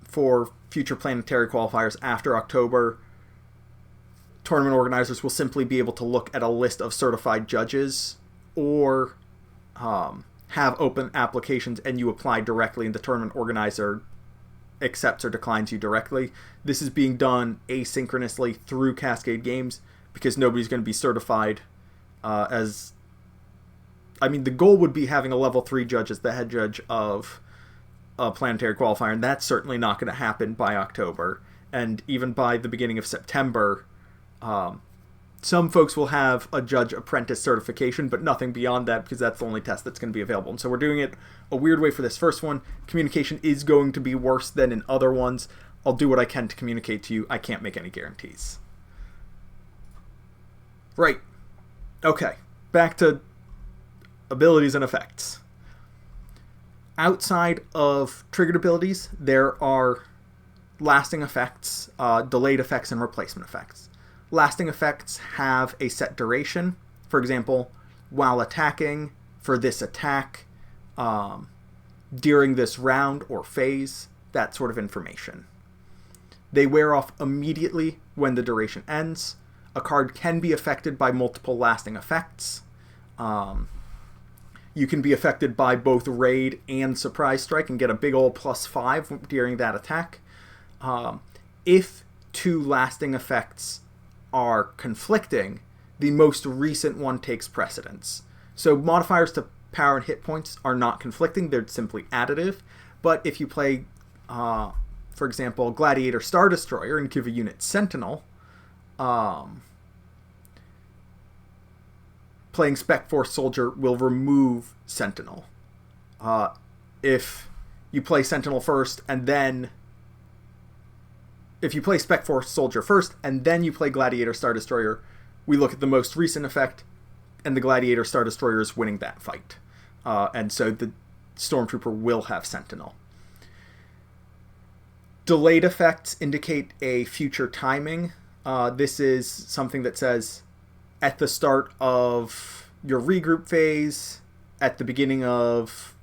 for future planetary qualifiers after October, tournament organizers will simply be able to look at a list of certified judges or have open applications and you apply directly and the tournament organizer accepts or declines you directly. This is being done asynchronously through Cascade Games because nobody's going to be certified as... I mean, the goal would be having a level 3 judge as the head judge of a planetary qualifier, and that's certainly not going to happen by October. And even by the beginning of September, some folks will have a judge apprentice certification, but nothing beyond that because that's the only test that's going to be available. And so we're doing it a weird way for this first one. Communication is going to be worse than in other ones. I'll do what I can to communicate to you. I can't make any guarantees. Right. Okay. Back to abilities and effects. Outside of triggered abilities, there are lasting effects, delayed effects, and replacement effects. Lasting effects have a set duration. For example, while attacking, for this attack, during this round or phase, that sort of information. They wear off immediately when the duration ends. A card can be affected by multiple lasting effects. You can be affected by both Raid and Surprise Strike and get a big ol' +5 during that attack. If two lasting effects are conflicting, the most recent one takes precedence. So modifiers to power and hit points are not conflicting, they're simply additive. But if you play, for example, Gladiator Star Destroyer and give a unit Sentinel, playing Spec Force Soldier will remove Sentinel. If you play Sentinel first and then... If you play Spec Force Soldier first and then you play Gladiator Star Destroyer, we look at the most recent effect, and the Gladiator Star Destroyer is winning that fight. And so the Stormtrooper will have Sentinel. Delayed effects indicate a future timing. This is something that says at the start of your regroup phase, at the beginning of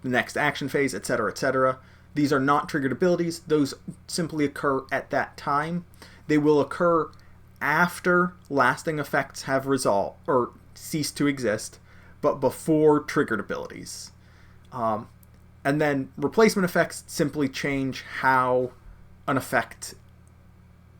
the next action phase, etc., etc. These are not triggered abilities. Those simply occur at that time. They will occur after lasting effects have resolved or cease to exist, but before triggered abilities. And then replacement effects simply change how an effect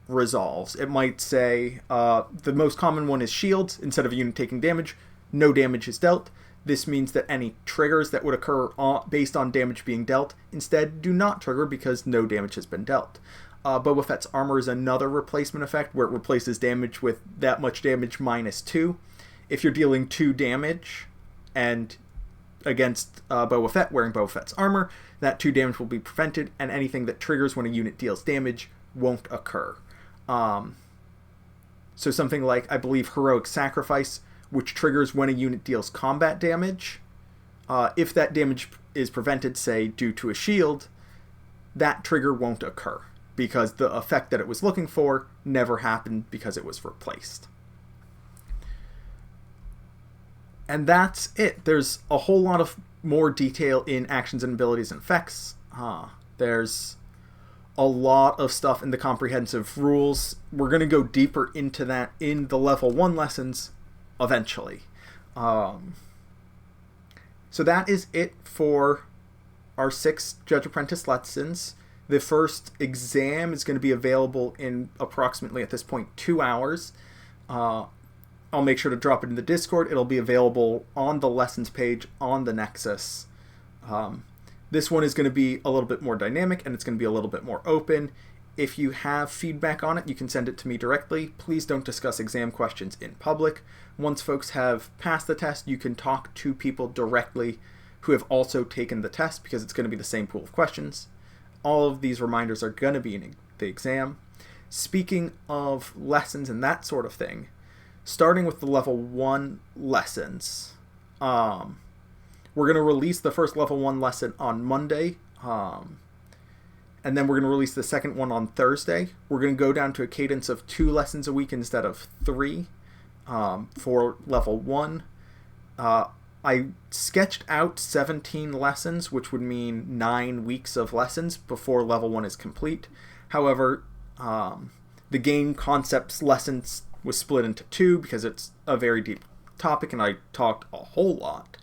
resolves. It might say, the most common one is shields. Instead of a unit taking damage, no damage is dealt. This means that any triggers that would occur based on damage being dealt instead do not trigger because no damage has been dealt. Boba Fett's armor is another replacement effect where it replaces damage with that much damage -2. If you're dealing 2 damage and against Boba Fett wearing Boba Fett's armor, that 2 damage will be prevented, and anything that triggers when a unit deals damage won't occur. So something like, I believe, Heroic Sacrifice, which triggers when a unit deals combat damage. If that damage is prevented, say, due to a shield, that trigger won't occur, because the effect that it was looking for never happened because it was replaced. And that's it. There's a whole lot of more detail in actions and abilities and effects. There's a lot of stuff in the comprehensive rules. We're going to go deeper into that in the level 1 lessons eventually. So that is it for our 6 Judge Apprentice lessons. The first exam is going to be available in approximately, at this point, 2 hours. I'll make sure to drop it in the Discord. It'll be available on the lessons page on the Nexus. This one is going to be a little bit more dynamic, and it's going to be a little bit more open. If you have feedback on it, you can send it to me directly. Please don't discuss exam questions in public. Once folks have passed the test, you can talk to people directly who have also taken the test, because it's going to be the same pool of questions. All of these reminders are going to be in the exam. Speaking of lessons and that sort of thing, starting with the level 1 lessons, we're going to release the first level 1 lesson on Monday, and then we're going to release the second one on Thursday. We're going to go down to a cadence of 2 lessons a week instead of 3 for level 1. I sketched out 17 lessons, which would mean 9 weeks of lessons before level 1 is complete. However, the game concepts lessons was split into 2 because it's a very deep topic and I talked a whole lot.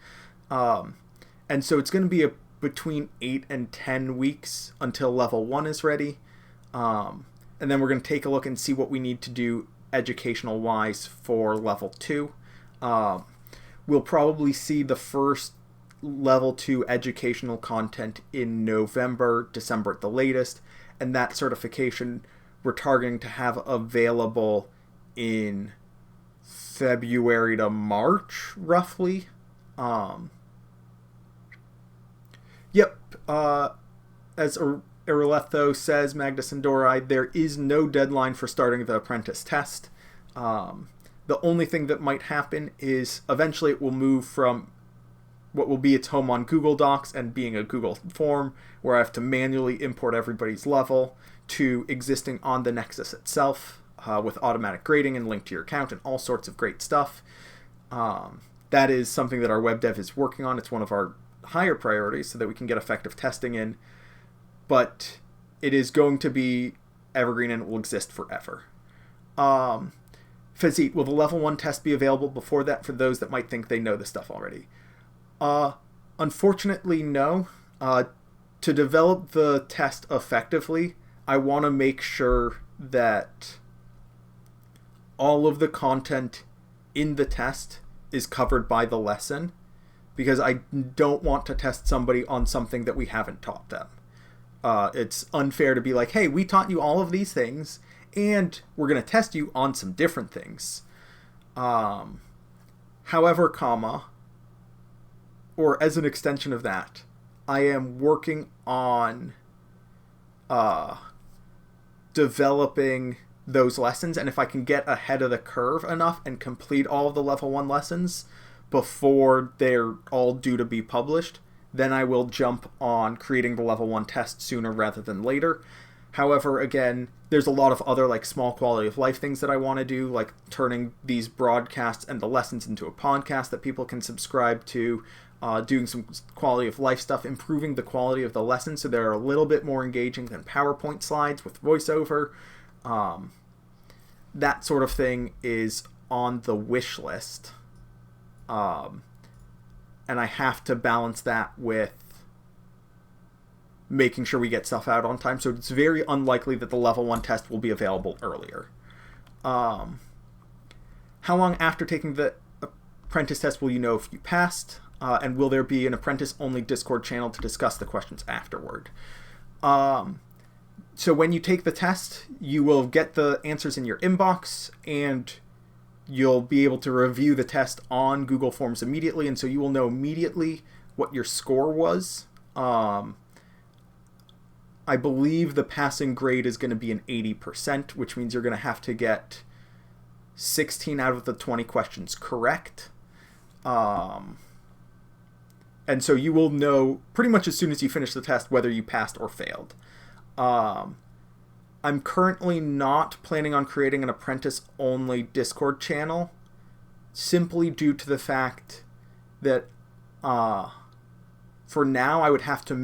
And so it's going to be between 8 and 10 weeks until level 1 is ready. And then we're going to take a look and see what we need to do educational-wise for level 2. We'll probably see the first level 2 educational content in November, December at the latest, and that certification we're targeting to have available in February to March, roughly. As Iruletho says, Magnus and Dorai, there is no deadline for starting the Apprentice test. The only thing that might happen is eventually it will move from what will be its home on Google Docs and being a Google form where I have to manually import everybody's level to existing on the Nexus itself with automatic grading and link to your account and all sorts of great stuff. That is something that our web dev is working on. It's one of our higher priorities so that we can get effective testing in. But it is going to be evergreen and it will exist forever. Fazit, will the level 1 test be available before that for those that might think they know the stuff already? Unfortunately, no. To develop the test effectively, I want to make sure that all of the content in the test is covered by the lesson, because I don't want to test somebody on something that we haven't taught them. It's unfair to be like, hey, we taught you all of these things, and we're going to test you on some different things. However, or as an extension of that, I am working on developing those lessons, and if I can get ahead of the curve enough and complete all of the level 1 lessons before they're all due to be published, then I will jump on creating the level 1 test sooner rather than later. However, again, there's a lot of other like small quality of life things that I want to do, like turning these broadcasts and the lessons into a podcast that people can subscribe to, doing some quality of life stuff, improving the quality of the lessons so they're a little bit more engaging than PowerPoint slides with voiceover. That sort of thing is on the wish list. And I have to balance that with making sure we get stuff out on time. So it's very unlikely that the level 1 test will be available earlier. How long after taking the Apprentice test will you know if you passed? And will there be an Apprentice-only Discord channel to discuss the questions afterward? So when you take the test, you will get the answers in your inbox, and you'll be able to review the test on Google Forms immediately, and so you will know immediately what your score was. I believe the passing grade is going to be an 80%, which means you're going to have to get 16 out of the 20 questions correct. And so you will know pretty much as soon as you finish the test whether you passed or failed. I'm currently not planning on creating an Apprentice-only Discord channel, simply due to the fact that for now I would have to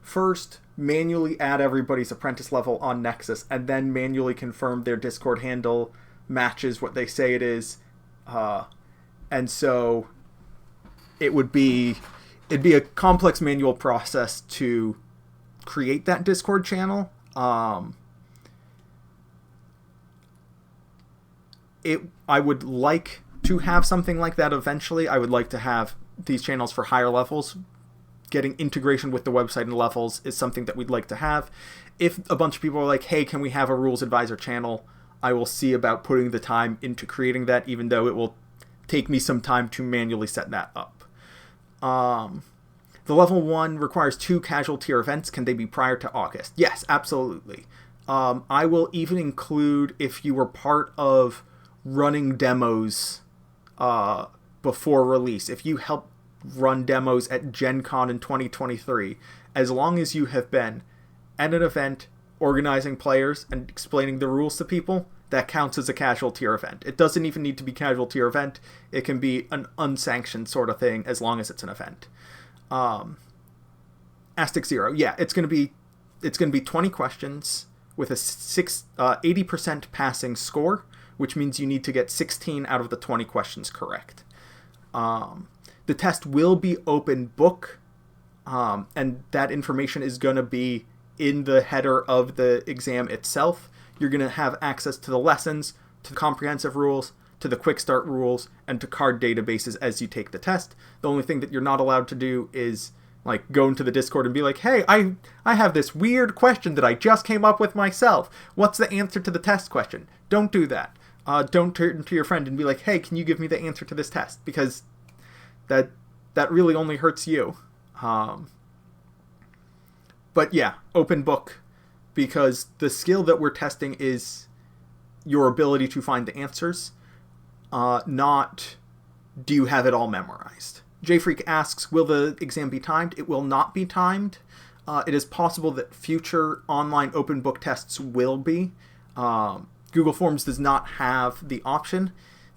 first manually add everybody's Apprentice level on Nexus and then manually confirm their Discord handle matches what they say it is. And so it'd be a complex manual process to create that Discord channel. I would like to have something like that eventually. I would like to have these channels for higher levels. Getting integration with the website and levels is something that we'd like to have. If a bunch of people are like, hey, can we have a Rules Advisor channel? I will see about putting the time into creating that, even though it will take me some time to manually set that up. The level 1 requires 2 casual tier events. Can they be prior to August? Yes, absolutely. I will even include if you were part of running demos before release. If you help run demos at Gen Con in 2023, as long as you have been at an event organizing players and explaining the rules to people, that counts as a casual tier event. It doesn't even need to be casual tier event. It can be an unsanctioned sort of thing as long as it's an event. Astic Zero, yeah, it's going to be 20 questions with a 80% passing score, which means you need to get 16 out of the 20 questions correct. The test will be open book, and that information is going to be in the header of the exam itself. You're going to have access to the lessons, to the comprehensive rules, to the quick start rules, and to card databases as you take the test. The only thing that you're not allowed to do is like go into the Discord and be like, hey, I have this weird question that I just came up with myself. What's the answer to the test question? Don't do that. Don't turn to your friend and be like, hey, can you give me the answer to this test? Because that really only hurts you. But yeah, open book, because the skill that we're testing is your ability to find the answers, not do you have it all memorized? JFreak asks, will the exam be timed? It will not be timed. It is possible that future online open book tests will be. Google Forms does not have the option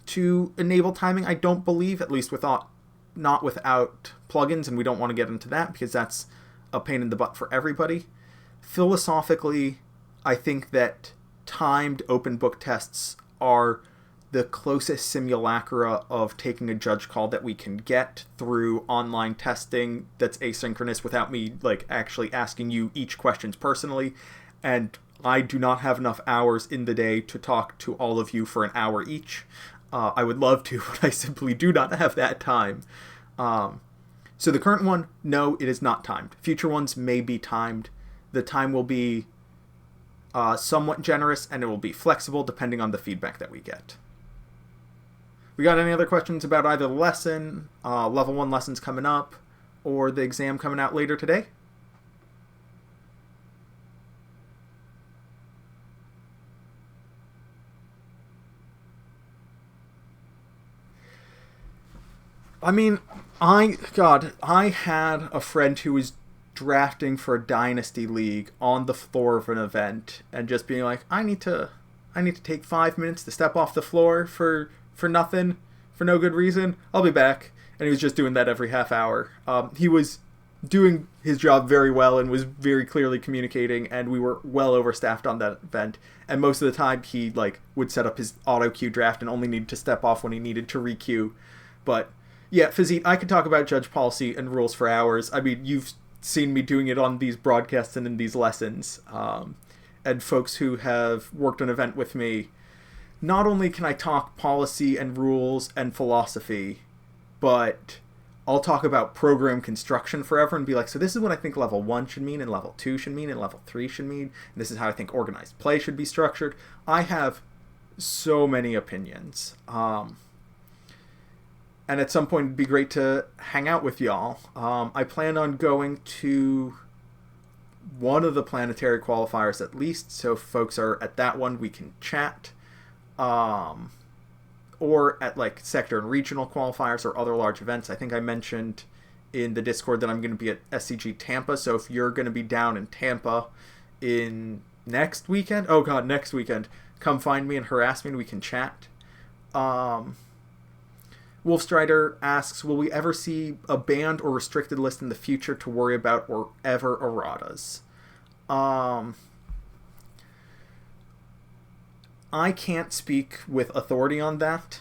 to enable timing, I don't believe, at least not without plugins, and we don't want to get into that because that's a pain in the butt for everybody. Philosophically, I think that timed open book tests are the closest simulacra of taking a judge call that we can get through online testing that's asynchronous without me actually asking you each questions personally. And I do not have enough hours in the day to talk to all of you for an hour each. I would love to, but I simply do not have that time. So the current one, no, it is not timed. Future ones may be timed. The time will be somewhat generous, and it will be flexible depending on the feedback that we get. We got any other questions about either the lesson, level 1 lessons coming up, or the exam coming out later today? I mean, I had a friend who was drafting for a Dynasty League on the floor of an event and just being like, I need to take 5 minutes to step off the floor for nothing, for no good reason. I'll be back. And he was just doing that every half hour. He was doing his job very well and was very clearly communicating, and we were well overstaffed on that event. And most of the time he would set up his auto queue draft and only needed to step off when he needed to re-queue. But yeah, Fizzy, I could talk about judge policy and rules for hours. I mean, you've seen me doing it on these broadcasts and in these lessons. And folks who have worked an event with me, not only can I talk policy and rules and philosophy, but I'll talk about program construction forever and be like, so this is what I think level 1 should mean, and level 2 should mean, and level 3 should mean, and this is how I think organized play should be structured. I have so many opinions. And at some point, it'd be great to hang out with y'all. I plan on going to one of the planetary qualifiers at least, so if folks are at that one, we can chat. Or at sector and regional qualifiers or other large events. I think I mentioned in the Discord that I'm going to be at SCG Tampa, so if you're going to be down in Tampa next weekend, come find me and harass me and we can chat. Wolfstrider asks, will we ever see a banned or restricted list in the future to worry about, or ever erratas? I can't speak with authority on that.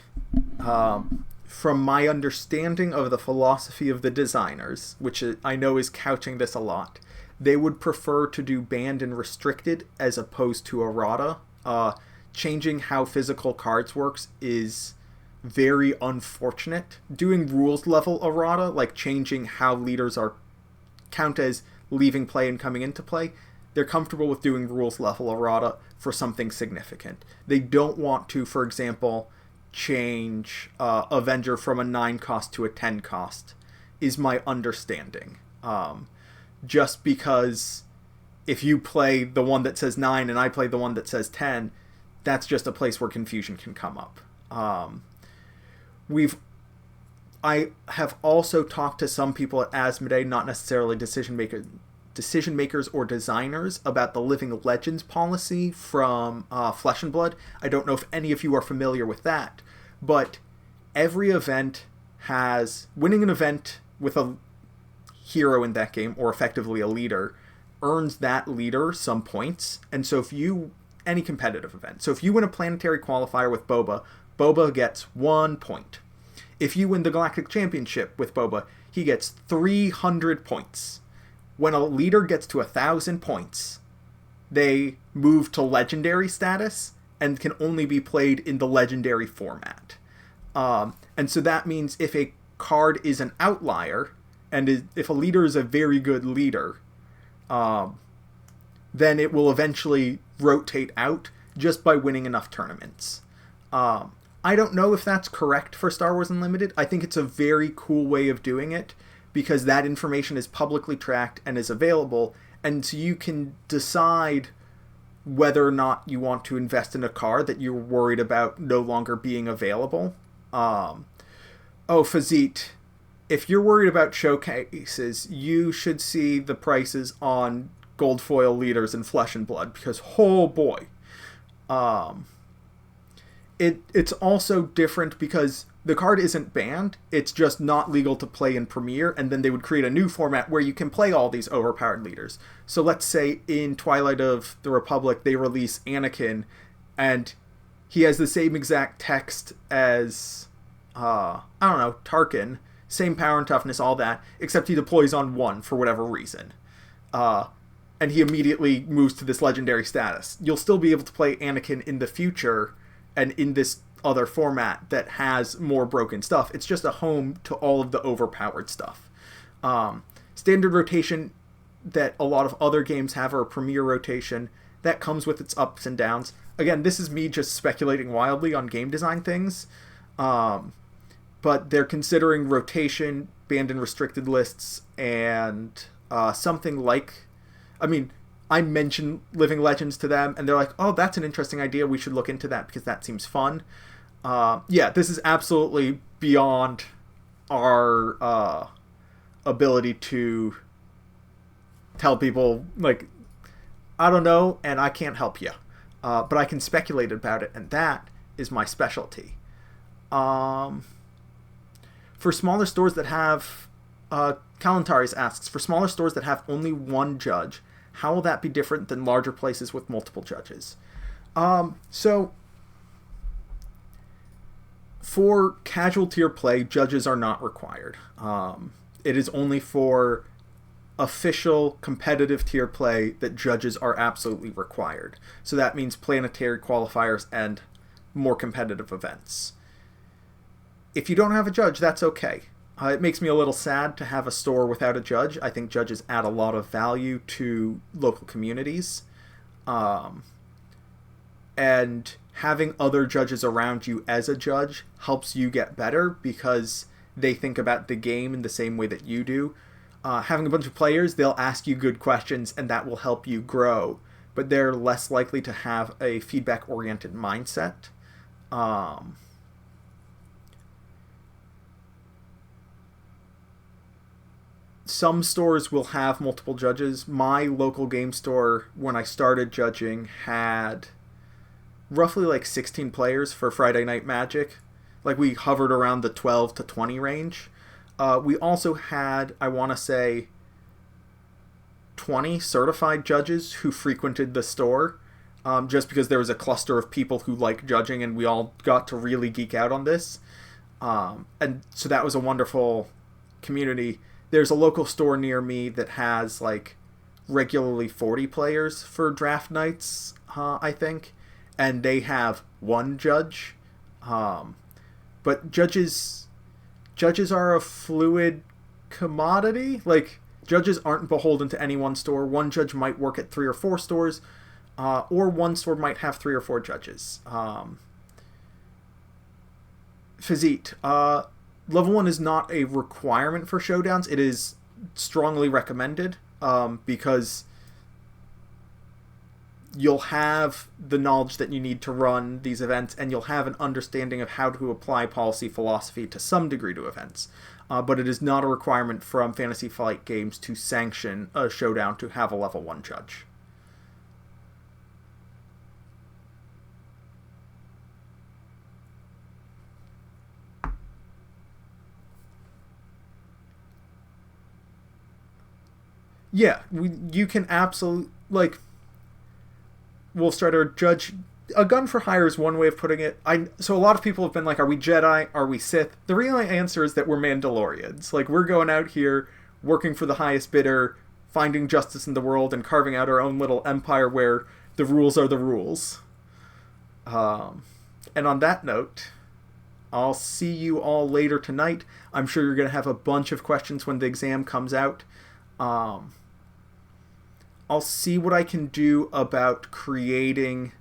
From my understanding of the philosophy of the designers, which I know is couching this a lot, they would prefer to do banned and restricted as opposed to errata. Changing how physical cards works is very unfortunate. Doing rules level errata, like changing how leaders count as leaving play and coming into play, they're comfortable with doing rules level errata for something significant. They don't want to, for example, change Avenger from a 9 cost to a 10 cost, is my understanding. Just because if you play the one that says 9 and I play the one that says 10, that's just a place where confusion can come up. I have also talked to some people at Asmodee, not necessarily decision makers or designers, about the Living Legends policy from Flesh and Blood. I don't know if any of you are familiar with that, but every event winning an event with a hero in that game, or effectively a leader, earns that leader some points. And so any competitive event, so if you win a planetary qualifier with Boba gets 1 point. If you win the Galactic Championship with Boba, he gets 300 points. When a leader gets to 1,000 points, they move to legendary status and can only be played in the legendary format. And so that means if a card is an outlier, and if a leader is a very good leader, then it will eventually rotate out just by winning enough tournaments. I don't know if that's correct for Star Wars Unlimited. I think it's a very cool way of doing it, because that information is publicly tracked and is available, and so you can decide whether or not you want to invest in a card that you're worried about no longer being available. Oh, Fazit, if you're worried about showcases, you should see the prices on gold foil leaders in Flesh and Blood, because oh boy, um, it's also different because the card isn't banned. It's just not legal to play in Premiere, and then they would create a new format where you can play all these overpowered leaders. So let's say in Twilight of the Republic they release Anakin, and he has the same exact text as I don't know, Tarkin, same power and toughness, all that, except he deploys on one for whatever reason. Uh, and he immediately moves to this legendary status. You'll still be able to play Anakin in the future and in this other format that has more broken stuff. It's just a home to all of the overpowered stuff. Standard rotation that a lot of other games have, or Premier rotation, that comes with its ups and downs. Again, this is me just speculating wildly on game design things. But they're considering rotation, banned and restricted lists, and something like... I mean, I mentioned Living Legends to them, and they're like, oh, that's an interesting idea. We should look into that because that seems fun. Yeah, this is absolutely beyond our ability to tell people, like, I don't know, and I can't help you. But I can speculate about it, and that is my specialty. For smaller stores that have... Kalantaris asks, for smaller stores that have only one judge, how will that be different than larger places with multiple judges? So, for casual tier play, judges are not required. It is only for official competitive tier play that judges are absolutely required. So that means planetary qualifiers and more competitive events. If you don't have a judge, that's okay. It makes me a little sad to have a store without a judge. I think judges add a lot of value to local communities. And having other judges around you as a judge helps you get better because they think about the game in the same way that you do. Having a bunch of players, they'll ask you good questions and that will help you grow. But they're less likely to have a feedback-oriented mindset. Some stores will have multiple judges. My local game store, when I started judging, had roughly like 16 players for Friday Night Magic. Like, we hovered around the 12 to 20 range. We also had, I want to say, 20 certified judges who frequented the store, just because there was a cluster of people who like judging and we all got to really geek out on this. And so that was a wonderful community. There's a local store near me that has, like, regularly 40 players for draft nights, I think. And they have one judge. But judges are a fluid commodity. Like, judges aren't beholden to any one store. One judge might work at 3 or 4 stores. Or one store might have 3 or 4 judges. Fazit. Level 1 is not a requirement for showdowns. It is strongly recommended because you'll have the knowledge that you need to run these events, and you'll have an understanding of how to apply policy philosophy to some degree to events. But it is not a requirement from Fantasy Flight Games to sanction a showdown to have a level 1 judge. Yeah, you can absolutely, like, Wolfstrider, judge... A gun for hire is one way of putting it. So a lot of people have been like, are we Jedi? Are we Sith? The real answer is that we're Mandalorians. Like, we're going out here, working for the highest bidder, finding justice in the world, and carving out our own little empire where the rules are the rules. And on that note, I'll see you all later tonight. I'm sure you're going to have a bunch of questions when the exam comes out. I'll see what I can do about creating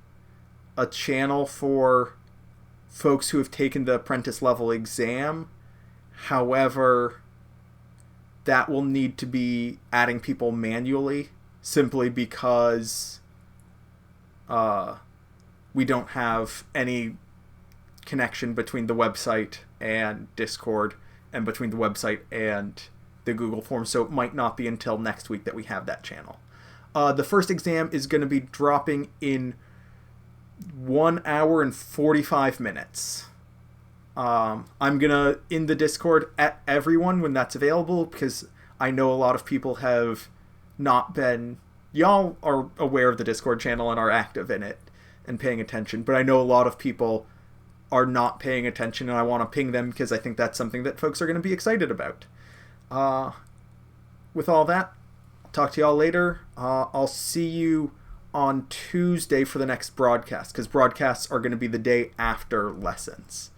a channel for folks who have taken the apprentice level exam. However, that will need to be adding people manually, simply because we don't have any connection between the website and Discord, and between the website and the Google form, so it might not be until next week that we have that channel. The first exam is going to be dropping in 1 hour and 45 minutes. I'm going to, in the Discord, at everyone when that's available, because I know a lot of people have not been... Y'all are aware of the Discord channel and are active in it and paying attention, but I know a lot of people are not paying attention, and I want to ping them because I think that's something that folks are going to be excited about. With all that, I'll talk to y'all later. I'll see you on Tuesday for the next broadcast, because broadcasts are going to be the day after lessons.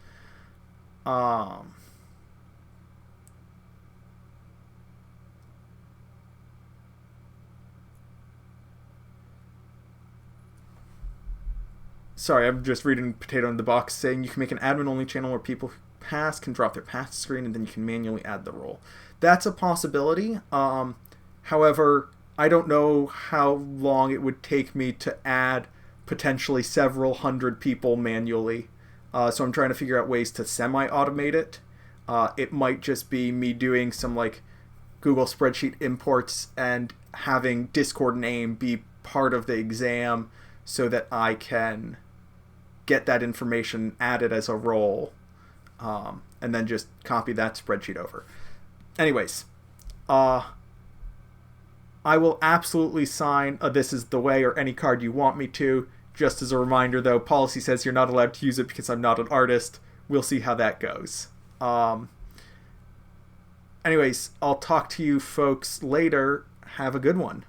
Sorry, I'm just reading Potato in the Box saying you can make an admin-only channel where people who pass can drop their pass screen and then you can manually add the role. That's a possibility. However, I don't know how long it would take me to add potentially several hundred people manually. So I'm trying to figure out ways to semi-automate it. It might just be me doing some like Google spreadsheet imports and having Discord name be part of the exam so that I can get that information added as a role, and then just copy that spreadsheet over. Anyways, I will absolutely sign a This Is the Way or any card you want me to. Just as a reminder, though, policy says you're not allowed to use it because I'm not an artist. We'll see how that goes. Anyways, I'll talk to you folks later. Have a good one.